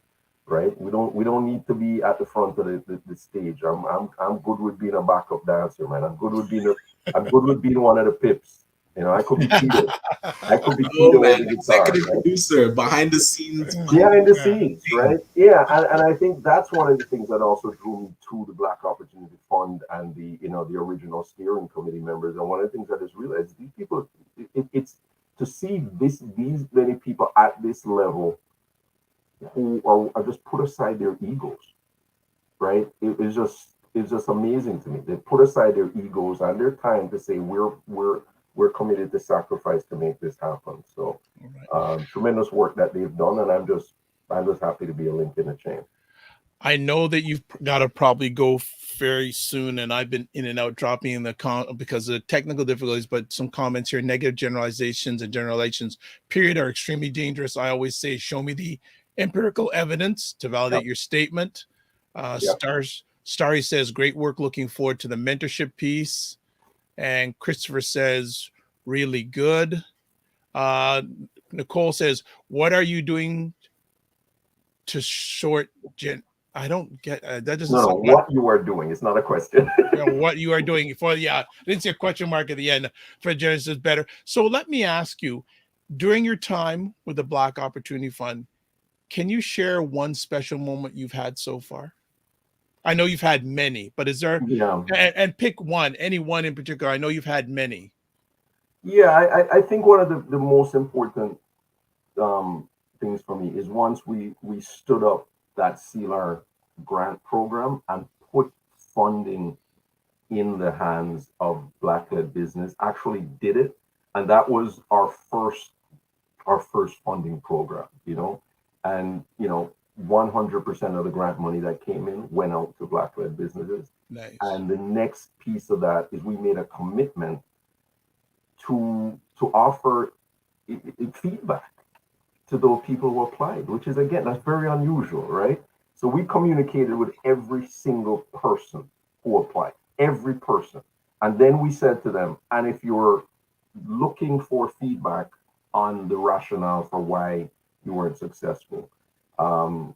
C: Right? We don't need to be at the front of the stage. I'm good with being a backup dancer, man. I'm good with being one of the pips. You know, I could be Tito. I could be
B: Oh
C: Tito
B: man,
C: with the guitar,
B: executive
C: right?
B: producer behind the scenes.
C: Behind the
A: Yeah.
C: scenes, right? Yeah, and I think that's one of the things that also drew me to the Black Opportunity Fund and the, you know, the original steering committee members. And one of the things that is realized, these people, it's to see these many people at this level who are just put aside their egos, right? It's just amazing to me. They put aside their egos and their time to say we're committed to sacrifice to make this happen. So
A: Right.
C: tremendous work that they've done, and I'm just happy to be a link in the chain.
A: I know that you've got to probably go very soon, and I've been in and out dropping in the because of technical difficulties. But some comments here: negative generalizations and generalizations, period, are extremely dangerous. I always say, show me the empirical evidence to validate
C: Yep.
A: your statement.
C: Yep.
A: Starry says, great work. Looking forward to the mentorship piece. And Christopher says, really good. Nicole says, what are you doing to short gen? I don't get that. Doesn't
C: No, no,
A: sound what
C: what you are doing. It's not a question.
A: what you are doing for. Yeah, I didn't see a question mark at the end for Genesis better. So let me ask you, during your time with the Black Opportunity Fund, can you share one special moment you've had so far? I know you've had many, but is there
C: Yeah.
A: and pick one, any one in particular? I know you've had many.
C: Yeah, I think one of the most important things for me is once we stood up that CLR grant program and put funding in the hands of Black-led business, actually did it, and that was our first funding program, you know, and you know 100% of the grant money that came in went out to Black-led businesses.
A: Nice.
C: And the next piece of that is we made a commitment to offer feedback to those people who applied, which is again that's very unusual, right? So we communicated with every single person who applied, every person, and then we said to them, and if you're looking for feedback on the rationale for why you weren't successful,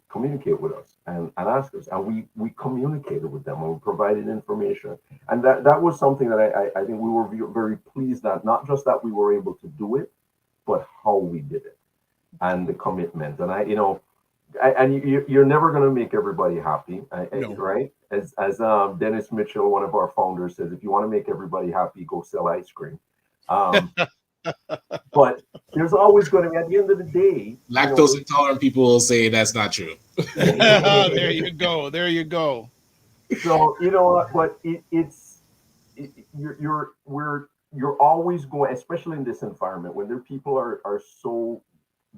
C: communicate with us and ask us. And we communicated with them and we provided information. And that was something that I think we were very pleased that not just that we were able to do it, but how we did it and the commitment. And you're never going to make everybody happy,
A: No.
C: right? As Dennis Mitchell, one of our founders, says, if you want to make everybody happy, go sell ice cream. But there's always going to be, at the end of the day,
B: Lactose intolerant people will say that's not true.
A: There you go. There you go.
C: So you know what, but you're always going, especially in this environment when people are so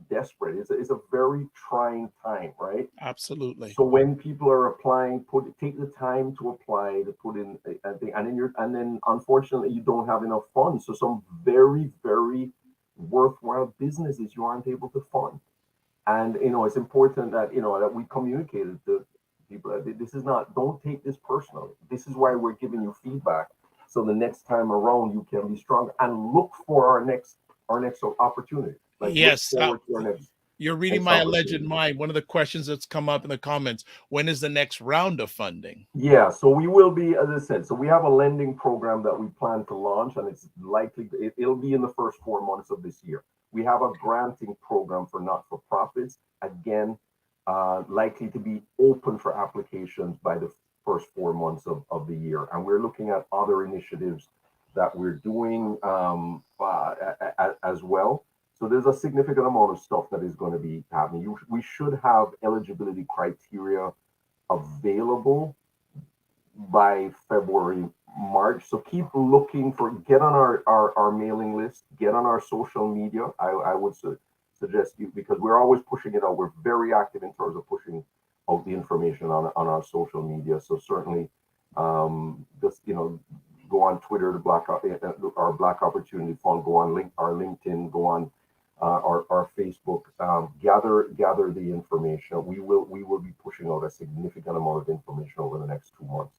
C: desperate. It's a very trying time, right?
A: Absolutely.
C: So when people are applying, take the time to apply, to put in a thing, and then unfortunately you don't have enough funds. So some very, very worthwhile businesses you aren't able to fund. And it's important that that we communicated to people that this is not, don't take this personally. This is why we're giving you feedback. So the next time around you can be stronger and look for our next opportunity. Like look
A: Yes.
C: forward to our next
A: You're reading my alleged mind. One of the questions that's come up in the comments: when is the next round of funding?
C: Yeah, so we will be, as I said, so we have a lending program that we plan to launch, and it's likely it'll be in the first 4 months of this year. We have a granting program for not-for-profits, again, likely to be open for applications by the first 4 months of the year. And we're looking at other initiatives that we're doing as well. So there's a significant amount of stuff that is going to be happening. We should have eligibility criteria available by February, March. So keep looking get on our mailing list, get on our social media. I would suggest you, because we're always pushing it out. We're very active in terms of pushing out the information on our social media. So certainly just go on Twitter, our Black Opportunity Fund, go on our LinkedIn, go on our Facebook, gather the information. We will be pushing out a significant amount of information over the next 2 months.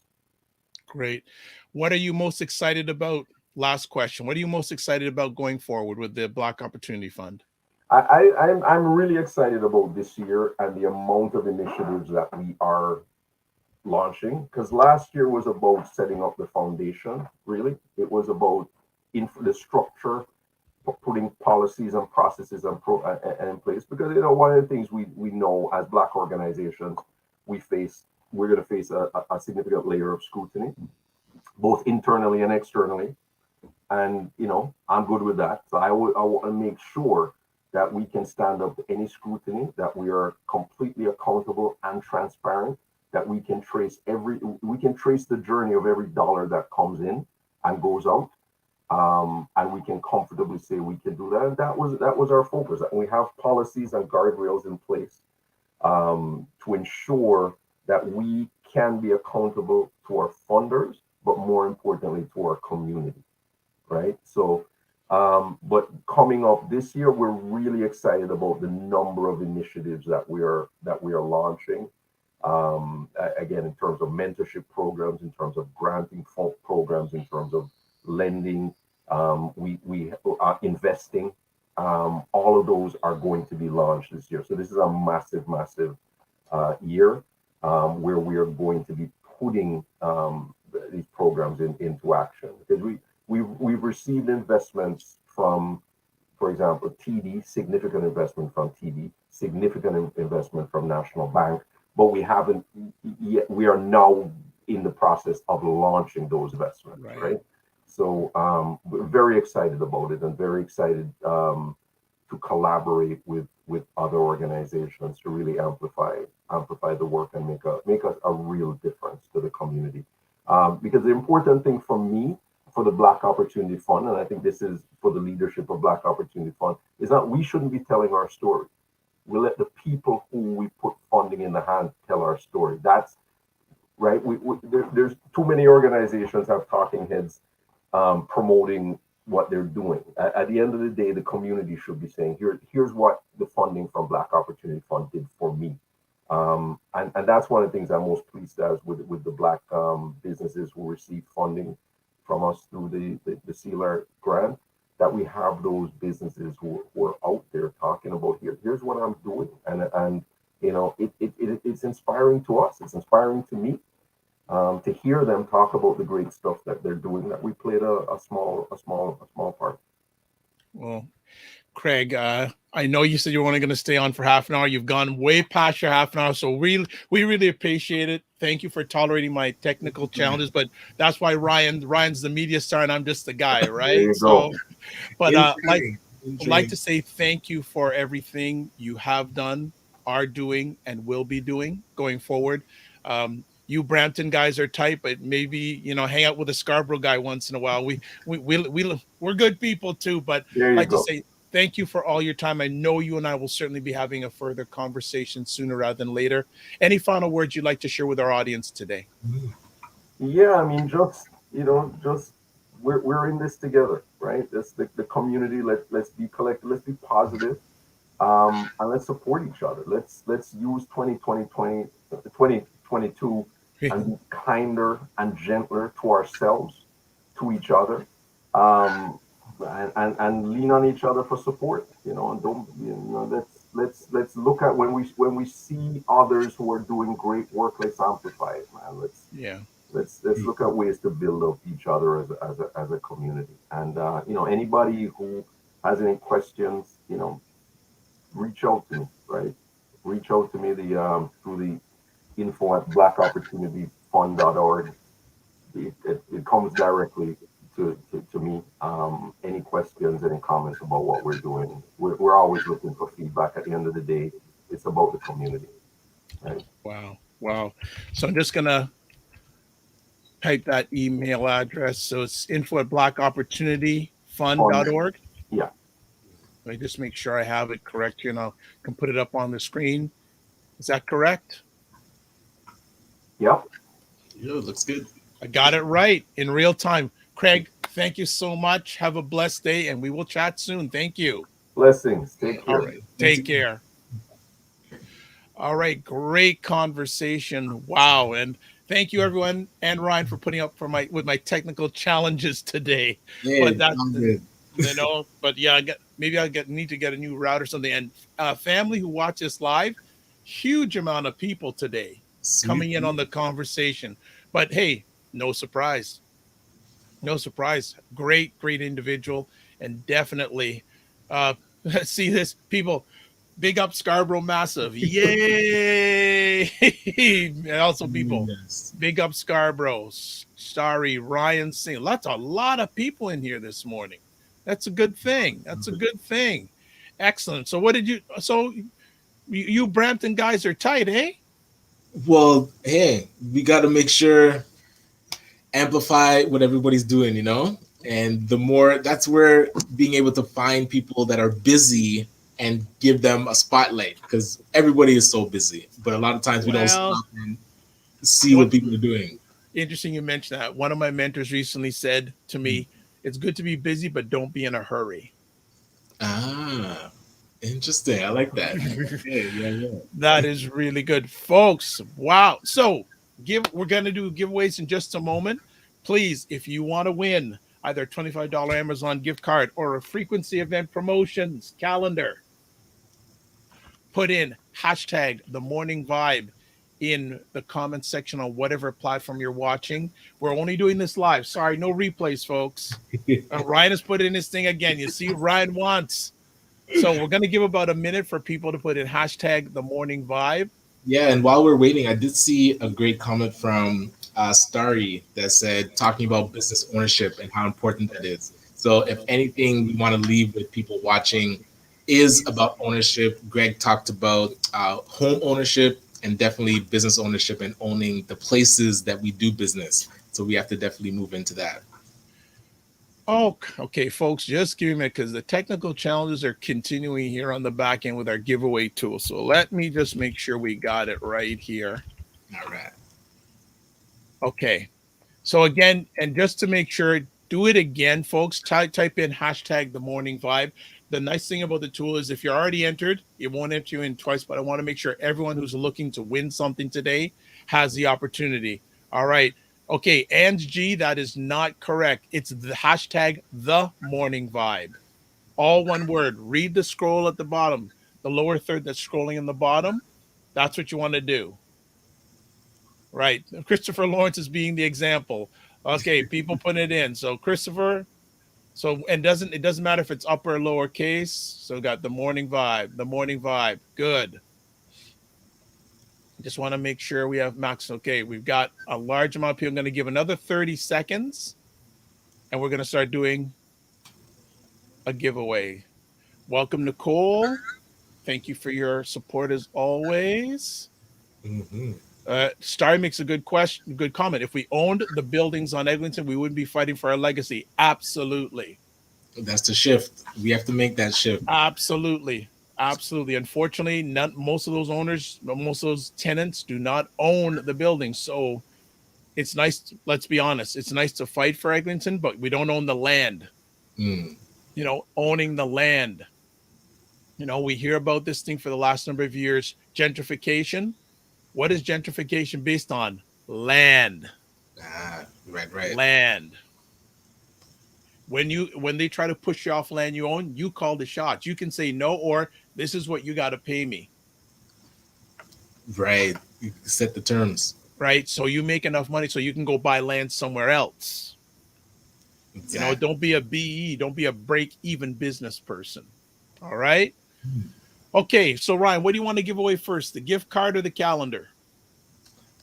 A: Great. What are you most excited about? Last question. What are you most excited about going forward with the Black Opportunity Fund?
C: I'm really excited about this year and the amount of initiatives that we are launching, because last year was about setting up the foundation. Really, it was about the structure putting policies and processes and in place, because one of the things we know as Black organizations, we're going to face a significant layer of scrutiny, both internally and externally. And I'm good with that. So I want to make sure that we can stand up to any scrutiny, that we are completely accountable and transparent, that we can trace the journey of every dollar that comes in and goes out. And we can comfortably say we can do that. And that was our focus. And we have policies and guardrails in place to ensure that we can be accountable to our funders, but more importantly to our community, right? So, but coming up this year, we're really excited about the number of initiatives that we are launching. Again, in terms of mentorship programs, in terms of granting programs, in terms of lending, we are investing. All of those are going to be launched this year. So this is a massive year where we are going to be putting these programs into action, because we've received investments from, for example, TD, significant investment from TD, significant investment from National Bank, but we haven't yet. We are now in the process of launching those investments, right? So we're very excited about it, and very excited to collaborate with other organizations to really amplify the work and make us a real difference to the community. Because the important thing for me, for the Black Opportunity Fund, and I think this is for the leadership of Black Opportunity Fund, is that we shouldn't be telling our story. We let the people who we put funding in the hand tell our story. That's right. There's too many organizations have talking heads promoting what they're doing. At the end of the day, the community should be saying, here's what the funding from Black Opportunity Fund did for me. And that's one of the things I'm most pleased as with the Black businesses who receive funding from us through the CELAR grant, that we have those businesses who are out there talking about, here's what I'm doing. And it's inspiring to us. It's inspiring to me to hear them talk about the great stuff that they're doing, that we played a small part.
A: Well, Craig, I know you said you were only going to stay on for half an hour. You've gone way past your half an hour, so we really appreciate it. Thank you for tolerating my technical challenges, but that's why Ryan's the media star and I'm just the guy, right? So, but I'd like to say thank you for everything you have done, are doing, and will be doing going forward. You Brampton guys are tight, but maybe hang out with a Scarborough guy once in a while. We're good people too, but I'd like to say thank you for all your time. I know you and I will certainly be having a further conversation sooner rather than later. Any final words you'd like to share with our audience today?
C: Yeah, I mean, just we're in this together, right? That's the community. Let's be collective. Let's be positive, and let's support each other. Let's use 2022 and be kinder and gentler to ourselves, to each other, and lean on each other for support. And don't let's look at when we see others who are doing great work. Let's amplify it, man. Let's look at ways to build up each other as a community. And anybody who has any questions, reach out to me, right? Reach out to me through the info@blackopportunityfund.org. It comes directly to me. Any questions, any comments about what we're doing, we're always looking for feedback. At the end of the day, it's about the community, right?
A: Wow. So I'm just gonna type that email address. So it's info@blackopportunityfund.org.
C: Yeah.
A: Let me just make sure I have it correct here, and I can put it up on the screen. Is that correct?
C: Yep.
B: Yeah, looks good.
A: I got it right in real time. Craig, thank you so much. Have a blessed day, and we will chat soon. Thank you.
C: Blessings. Take care.
A: All right. Take care. All right. Great conversation. Wow. And thank you, everyone, and Ryan, for putting up with my technical challenges today.
B: Yeah,
A: but that's
B: good.
A: But yeah, maybe need to get a new route or something. And family who watch this live, huge amount of people today coming in on the conversation. But hey, no surprise. No surprise. Great, great individual. And definitely uh see this people. Big up Scarborough Massive. Yay! And also people.
B: Yes.
A: Big up Scarborough. Sorry, Ryan Singh. A lot of people in here this morning. That's a good thing. That's a good thing. Excellent. So what did you you Brampton guys are tight, eh?
B: Well, hey, we got to make sure amplify what everybody's doing, and the more that's where being able to find people that are busy and give them a spotlight, because everybody is so busy, but a lot of times we don't
A: Well,
B: stop and see
A: what
B: what people are doing.
A: interesting you mentioned that. One of my mentors recently said to me, it's good to be busy, but don't be in a hurry.
B: Ah, interesting. I like that. Okay, yeah.
A: That is really good, folks. Wow. So we're gonna do giveaways in just a moment. Please, if you want to win either a $25 Amazon gift card or a frequency event promotions calendar, put in hashtag the morning vibe in the comment section on whatever platform you're watching. We're only doing this live. Sorry, no replays, folks. Ryan has put in his thing again. You see, Ryan wants. So we're going to give about a minute for people to put in hashtag the morning vibe.
B: Yeah, and while we're waiting, I did see a great comment from Starry that said talking about business ownership and how important that is. So, if anything we want to leave with people watching is about ownership, Greg talked about home ownership and definitely business ownership and owning the places that we do business. So, we have to definitely move into that.
A: Oh, okay, folks, just give me a minute because the technical challenges are continuing here on the back end with our giveaway tool. So let me just make sure we got it right here.
B: All right.
A: Okay. So again, and just to make sure, do it again, folks. Type in hashtag the morning vibe. The nice thing about the tool is if you're already entered, it won't enter you in twice, but I want to make sure everyone who's looking to win something today has the opportunity. All right. Okay, and G, that is not correct. It's the hashtag the morning vibe. All one word. Read the scroll at the bottom, the lower third that's scrolling in the bottom. That's what you want to do. Right. Christopher Lawrence is being the example. Okay, people put it in. So Christopher, so and it doesn't matter if it's upper or lower case. So got the morning vibe, the morning vibe. Good. Just want to make sure we have max. Okay, we've got a large amount of people. I'm going to give another 30 seconds and we're going to start doing a giveaway. Welcome, Nicole. Thank you for your support as always.
B: Mm-hmm.
A: Star makes a good comment. If we owned the buildings on Eglinton, we wouldn't be fighting for our legacy. Absolutely.
B: That's the shift. We have to make that shift.
A: Absolutely. Absolutely. Unfortunately, most of those owners, most of those tenants do not own the buildings. So it's nice. Let's be honest. It's nice to fight for Eglinton, but we don't own the land.
B: Mm.
A: Owning the land. We hear about this thing for the last number of years. Gentrification. What is gentrification based on? Land.
B: Right.
A: Land. When they try to push you off land you own, you call the shots. You can say no, or this is what you got to pay me.
B: Right. You set the terms.
A: Right. So you make enough money so you can go buy land somewhere else. Exactly. Don't be a BE. Don't be a break-even business person. All right. Okay. So Ryan, what do you want to give away first? The gift card or the calendar?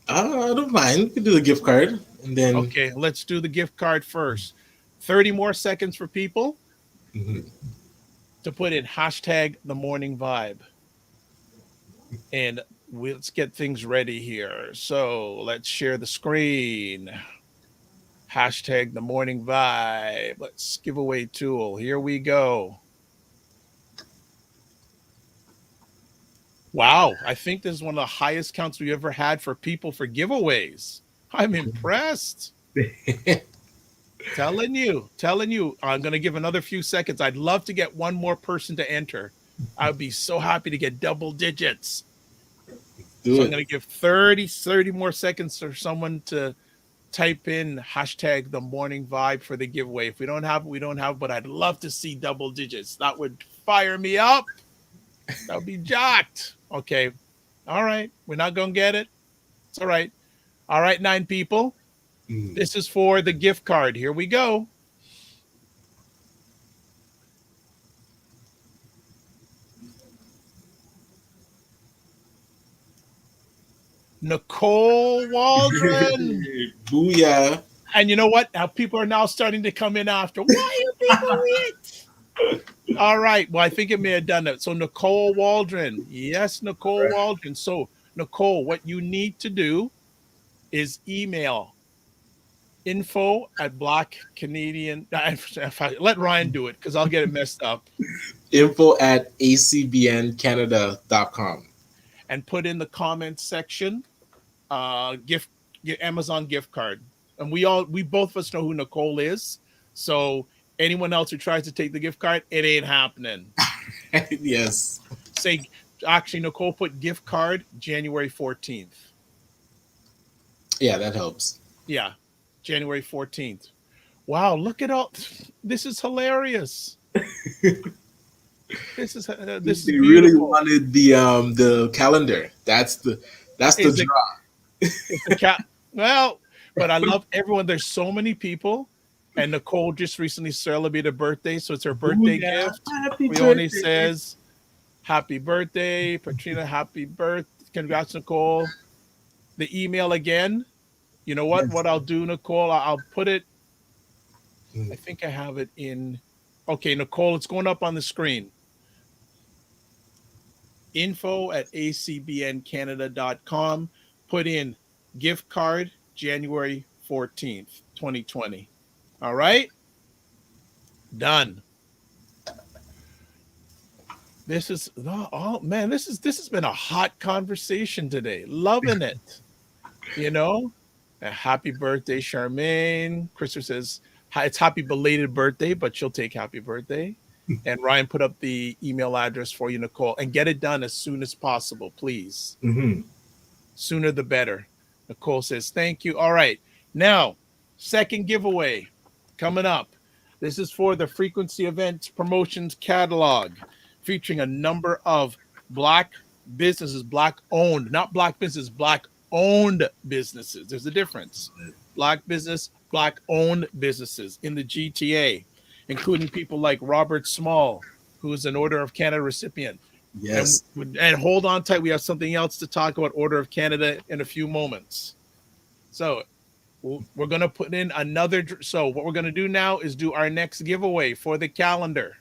B: I don't mind. We can do the gift card. And then
A: okay, let's do the gift card first. 30 more seconds for people to put in hashtag the morning vibe. And let's get things ready here. So let's share the screen. Hashtag the morning vibe. Let's give away tool. Here we go. Wow. I think this is one of the highest counts we've ever had for people for giveaways. I'm impressed. Telling you. I'm going to give another few seconds. I'd love to get one more person to enter. I'd be so happy to get double digits. I'm going to give 30 more seconds for someone to type in hashtag the morning vibe for the giveaway. If we don't have it, we don't have it, but I'd love to see double digits. That would fire me up. That would be jacked. Okay. All right. We're not going to get it. It's all right. All right, 9 people. This is for the gift card. Here we go. Nicole Waldron.
B: Booyah.
A: And you know what? Now people are now starting to come in after. Why are people it? All right. Well, I think it may have done that. So Nicole Waldron. Yes, Nicole Waldron. So Nicole, what you need to do is email info@Black Canadian. Let Ryan do it because I'll get it messed up.
B: info@acbncanada.com.
A: And put in the comments section Amazon gift card. And we both of us know who Nicole is. So anyone else who tries to take the gift card, it ain't happening.
B: Yes.
A: Say, actually, Nicole put gift card January 14th.
B: Yeah, that helps.
A: Yeah, January 14th. Wow, look at all. This is hilarious. This is
B: They really wanted the calendar. That's the draw.
A: It's the well, but I love everyone. There's so many people, and Nicole just recently celebrated a birthday, so it's her birthday gift. Leone says, "Happy birthday, Patrina! Happy birthday! Congrats, Nicole." The email again. You know what? Yes. What I'll do, Nicole, I'll put it. I think I have it in. Okay, Nicole, it's going up on the screen. info@acbncanada.com. Put in gift card January 14th, 2020. All right? Done. This is man, this has been a hot conversation today. Loving it. You know? Happy birthday, Charmaine. Christopher says it's happy belated birthday, but she'll take happy birthday. And Ryan put up the email address for you, Nicole, and get it done as soon as possible, please. Sooner the better. Nicole says, thank you. All right. Now, second giveaway coming up. This is for the Frequency Events Promotions Catalog, featuring a number of Black businesses, Black-owned, not Black business, Black-owned businesses. There's a difference. Black business, Black-owned businesses in the GTA, including people like Robert Small, who is an Order of Canada recipient.
B: Yes.
A: And hold on tight. We have something else to talk about Order of Canada in a few moments. So we're going to put in another. So what we're going to do now is do our next giveaway for the calendar.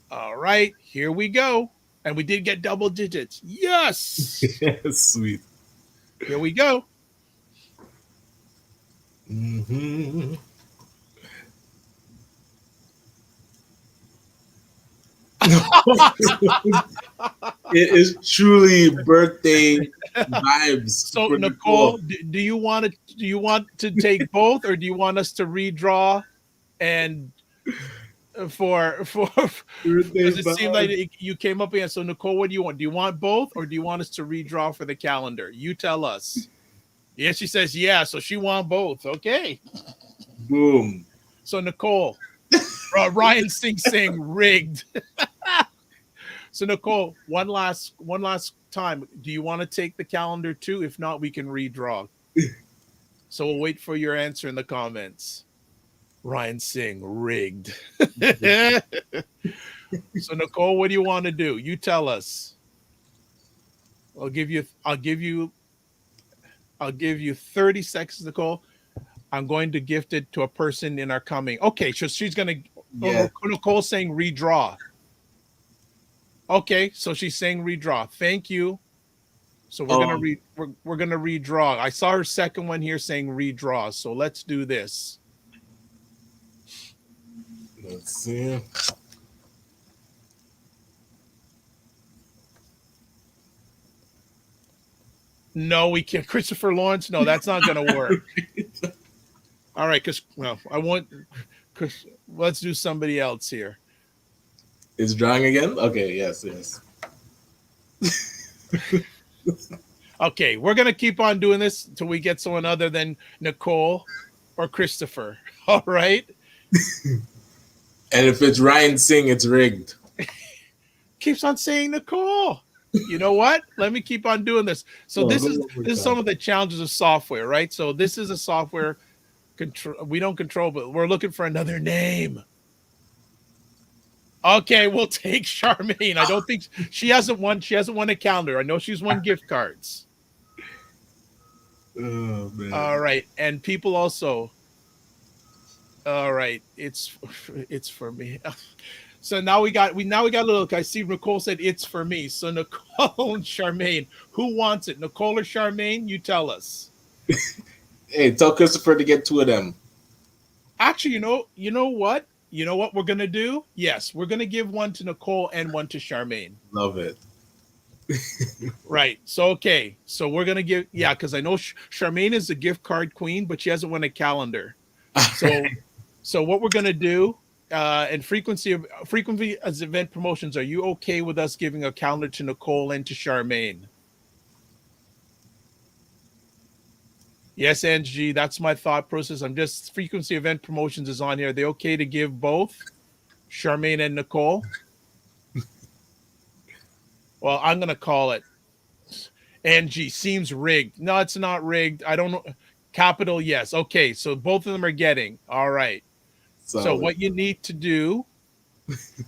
A: All right, here we go. And we did get double digits. Yes.
B: Sweet.
A: Here we go.
B: It is truly birthday vibes.
A: So Nicole, do you want to take both, or do you want us to redraw and for does it seem like you came up against? So Nicole, what do you want? Do you want both, or do you want us to redraw for the calendar? You tell us. Yes, she says yeah, so she wants both. Okay.
B: Boom.
A: So Nicole, Ryan saying rigged. So Nicole, one last time. Do you want to take the calendar too? If not, we can redraw. So we'll wait for your answer in the comments. Ryan Singh rigged. So Nicole, what do you want to do? You tell us. I'll give you 30 seconds, Nicole. I'm going to gift it to a person in our coming. Okay, so she's gonna. Yeah. Nicole's saying redraw. Okay, so she's saying redraw. Thank you. So we're gonna redraw. I saw her second one here saying redraw. So let's do this.
B: Let's see.
A: No, we can't. Christopher Lawrence. No, that's not gonna work. All right, let's do somebody else here.
B: Is drawing again? Okay, yes.
A: Okay, we're gonna keep on doing this until we get someone other than Nicole or Christopher. All right.
B: And if it's Ryan Singh, it's rigged.
A: Keeps on saying Nicole. You know what? Let me keep on doing this. So
B: No,
A: this
B: go
A: is
B: one more
A: this is
B: time.
A: some of the challenges of software, right? So this is a software control we don't control, but we're looking for another name. Okay, we'll take Charmaine. I don't think she hasn't won. She hasn't won a calendar. I know she's won gift cards.
B: Oh man.
A: All right, and people also. All right, it's for me. So now we got a little. I see Nicole said it's for me. So Nicole and Charmaine, who wants it? Nicole or Charmaine? You tell us.
B: Hey, tell Christopher to get two of them.
A: Actually, you know what? You know what we're gonna do? Yes, we're gonna give one to Nicole and one to Charmaine.
B: Love it.
A: Right. So okay. So we're gonna give because I know Charmaine is the gift card queen, but she hasn't won a calendar. So so what we're gonna do, and frequency as event promotions. Are you okay with us giving a calendar to Nicole and to Charmaine? Yes, Angie, that's my thought process. I'm just frequency event promotions is on here. Are they okay to give both Charmaine and Nicole? Well, I'm gonna call it Angie. Seems rigged. No, it's not rigged. I don't know. Capital yes. Okay, so both of them are getting. All right. So
B: Solid.
A: what you need to do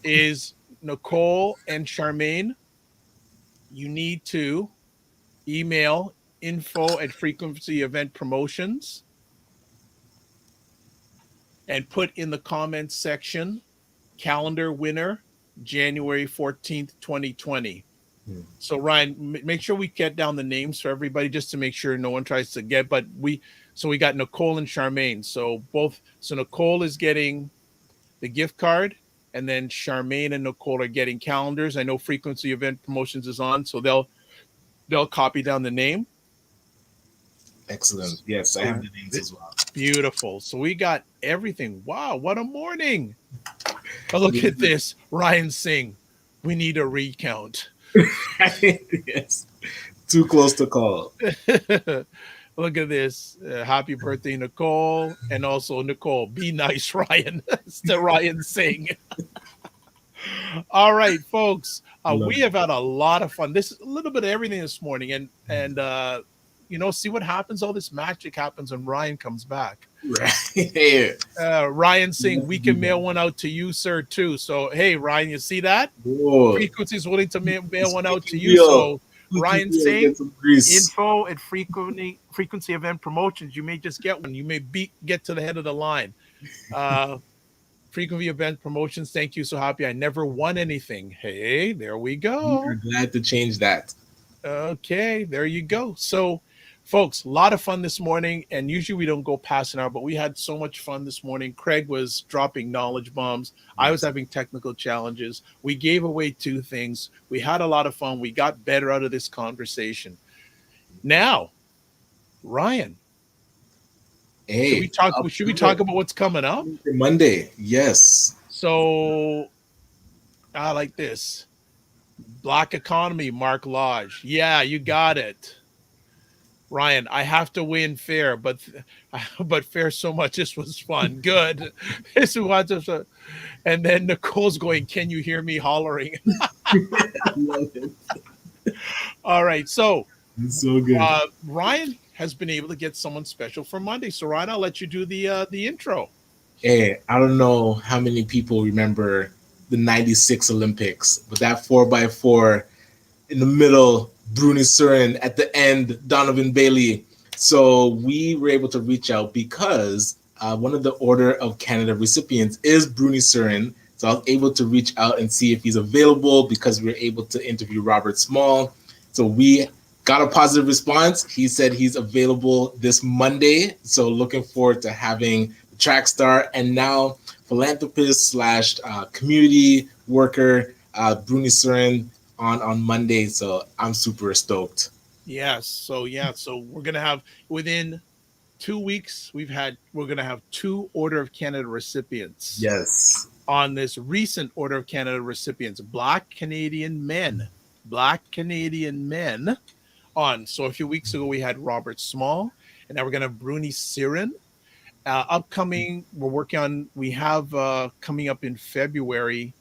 A: is Nicole and Charmaine, you need to email info at frequency event promotions and put in the comments section calendar winner January 14th, 2020. So Ryan, make sure we get down the names for everybody just to make sure no one tries to get, but we got Nicole and Charmaine. So Nicole is getting the gift card and then Charmaine and Nicole are getting calendars. I know frequency event promotions is on, so they'll copy down the name.
B: Excellent. Yes, I have
A: So
B: the names as well.
A: beautiful. So we got everything. Wow, what a morning. Oh, look at this. Ryan Singh. We need a recount.
B: Yes. Too close to call.
A: Look at this. Happy birthday, Nicole. And also, Nicole, be nice, Ryan. It's the Ryan Singh. All right, folks. We have had a lot of fun. This is a little bit of everything this morning. And see what happens. All this magic happens when Ryan comes back.
B: Right.
A: Ryan Singh, we can mail one out to you, sir, too. So, hey, Ryan, you see that?
B: Whoa.
A: Frequency is willing to mail one out to you.
B: Real.
A: So, Ryan Singh,
B: Grease.
A: info at frequency event promotions. You may just get one. You may get to the head of the line. Frequency event promotions. Thank you. So happy I never won anything. Hey, there we go.
B: We're glad to change that.
A: Okay, there you go. So, folks, a lot of fun this morning. And usually we don't go past an hour, but we had so much fun this morning. Craig was dropping knowledge bombs. I was having technical challenges. We gave away 2 things. We had a lot of fun. We got better out of this conversation. Now, Ryan,
B: Hey,
A: should we talk about what's coming up?
B: Monday. Yes.
A: So, I like this. Black economy, Mark Lodge. Yeah, you got it. Ryan, I have to win fair, but fair so much. This was fun. Good. This was and then Nicole's going, can you hear me hollering? All right. So
B: it's so good.
A: Ryan has been able to get someone special for Monday. So Ryan, I'll let you do the intro.
B: Hey, I don't know how many people remember the 96 Olympics, but that 4x4 in the middle, Bruni Surin at the end, Donovan Bailey. So we were able to reach out because one of the Order of Canada recipients is Bruni Surin. So I was able to reach out and see if he's available because we were able to interview Robert Small. So we got a positive response. He said he's available this Monday. So looking forward to having the track star and now philanthropist / community worker Bruni Surin on Monday. So I'm super stoked.
A: Yes. So we're gonna have within 2 weeks, we're gonna have 2 Order of Canada recipients.
B: Yes.
A: On this recent Order of Canada recipients, Black Canadian men on. So a few weeks ago we had Robert Small, and now we're gonna have Bruni Surin. Upcoming, we have coming up in February,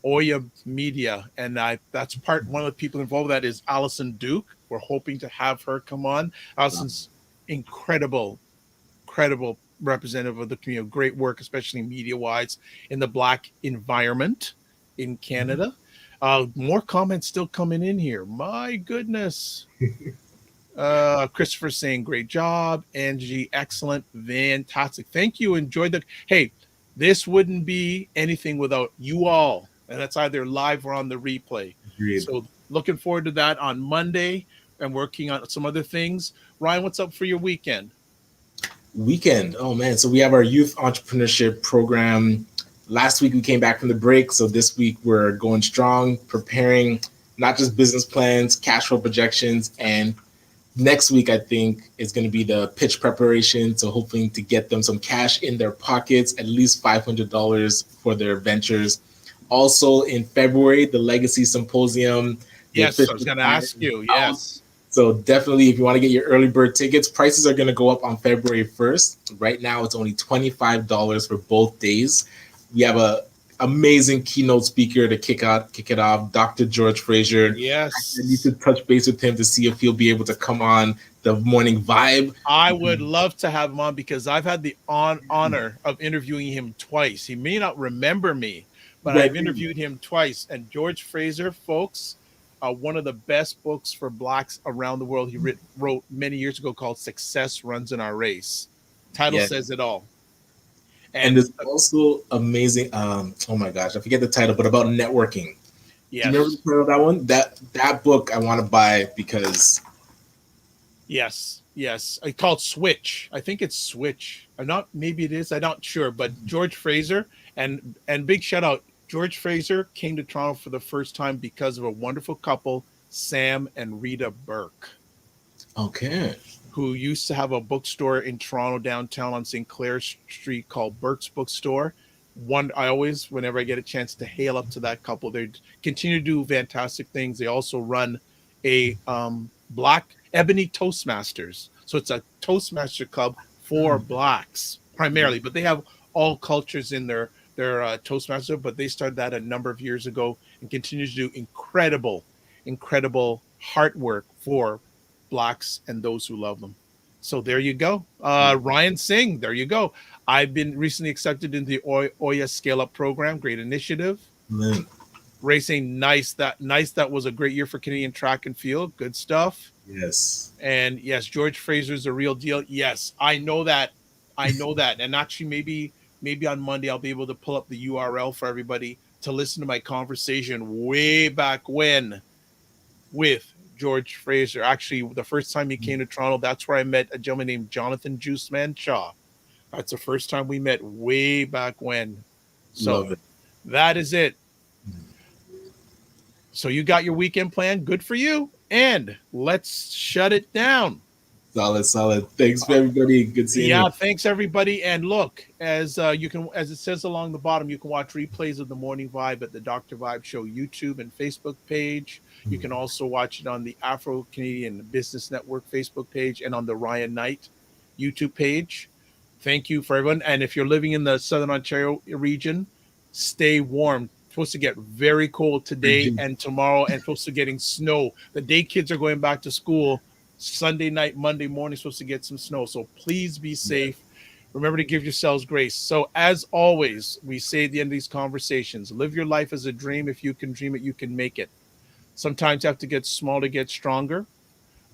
A: Oya Media, and that's one of the people involved with that is Allison Duke. We're hoping to have her come on. Allison's incredible representative of the community, great work, especially media wise in the Black environment in Canada. More comments still coming in here. My goodness. Christopher saying great job. Angie, excellent, fantastic. Thank you. Enjoyed the hey, this wouldn't be anything without you all. And that's either live or on the replay.
B: Agreed.
A: So looking forward to that on Monday and working on some other things. Ryan, what's up for your weekend?
B: Oh man, so we have our youth entrepreneurship program. Last week we came back from the break, so this week we're going strong, preparing not just business plans, cash flow projections, and next week I think is going to be the pitch preparation, so hoping to get them some cash in their pockets, at least $500 for their ventures. Also in February, the Legacy Symposium.
A: Yes, I was going to ask you. Yes.
B: So definitely, if you want to get your early bird tickets, prices are going to go up on February 1st. Right now, it's only $25 for both days. We have a amazing keynote speaker to kick it off, Dr. George Frazier.
A: Yes.
B: I need to touch base with him to see if he'll be able to come on the morning vibe.
A: I would love to have him on because I've had the honor of interviewing him twice. He may not remember me, but right. I've interviewed him twice. And George Frazier, folks, one of the best books for Blacks around the world. He wrote many years ago called Success Runs in Our Race. Title says it all.
B: And it's also amazing. Oh my gosh, I forget the title, but about networking.
A: Yes.
B: Do you remember the title of that one? That book I want to buy because.
A: Yes. It's called Switch. I think it's Switch. Maybe it is. I'm not sure. But George Frazier and big shout out. George Frazier came to Toronto for the first time because of a wonderful couple, Sam and Rita Burke.
B: Okay.
A: Who used to have a bookstore in Toronto downtown on St. Clair Street called Burke's Bookstore. I always, whenever I get a chance to hail up to that couple, they continue to do fantastic things. They also run a Black Ebony Toastmasters. So it's a Toastmaster club for Blacks primarily, but they have all cultures in their Toastmaster, but they started that a number of years ago and continue to do incredible heart work for Blacks and those who love them. So there you go. Ryan Singh, there you go. I've been recently accepted into the Oya Scale Up program. Great initiative. Racing, nice. That was a great year for Canadian track and field. Good stuff.
B: Yes.
A: And yes, George Fraser's a real deal. Yes, I know that. And actually, maybe on Monday I'll be able to pull up the URL for everybody to listen to my conversation way back when with George Frazier. Actually, the first time he came to Toronto, that's where I met a gentleman named Jonathan Juiceman Shaw. That's the first time we met way back when. So that is it. So you got your weekend plan. Good for you. And let's shut it down.
B: Solid. Thanks for everybody. Good seeing you.
A: Yeah, thanks everybody. And look, as it says along the bottom, you can watch replays of the Morning Vibe at the Dr. Vibe Show YouTube and Facebook page. You can also watch it on the Afro Canadian Business Network Facebook page and on the Ryan Knight YouTube page. Thank you for everyone. And if you're living in the Southern Ontario region, stay warm. It's supposed to get very cold today and tomorrow, and supposed to getting snow. The day kids are going back to school. Sunday night, Monday morning, supposed to get some snow. So please be safe. Remember to give yourselves grace. So as always, we say at the end of these conversations, live your life as a dream. If you can dream it, you can make it. Sometimes you have to get small to get stronger.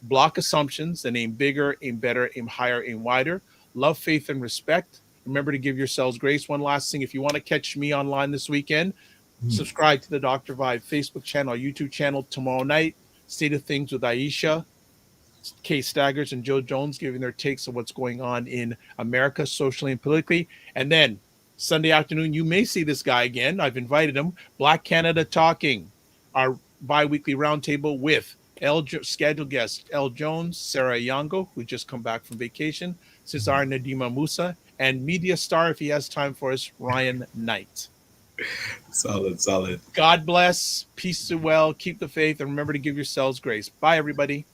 A: Block assumptions and aim bigger, aim better, aim higher, aim wider. Love, faith, and respect. Remember to give yourselves grace. One last thing, if you want to catch me online this weekend, subscribe to the Dr. Vibe Facebook channel, YouTube channel tomorrow night. State of Things with Aisha, Kay Staggers, and Joe Jones giving their takes of what's going on in America socially and politically. And then Sunday afternoon, you may see this guy again. I've invited him. Black Canada Talking, our bi-weekly roundtable with scheduled guests El Jones, Sarah Yango, who just come back from vacation, Cesar Nadima Musa, and media star, if he has time for us, Ryan Knight.
B: Solid.
A: God bless. Peace to well. Keep the faith. And remember to give yourselves grace. Bye, everybody.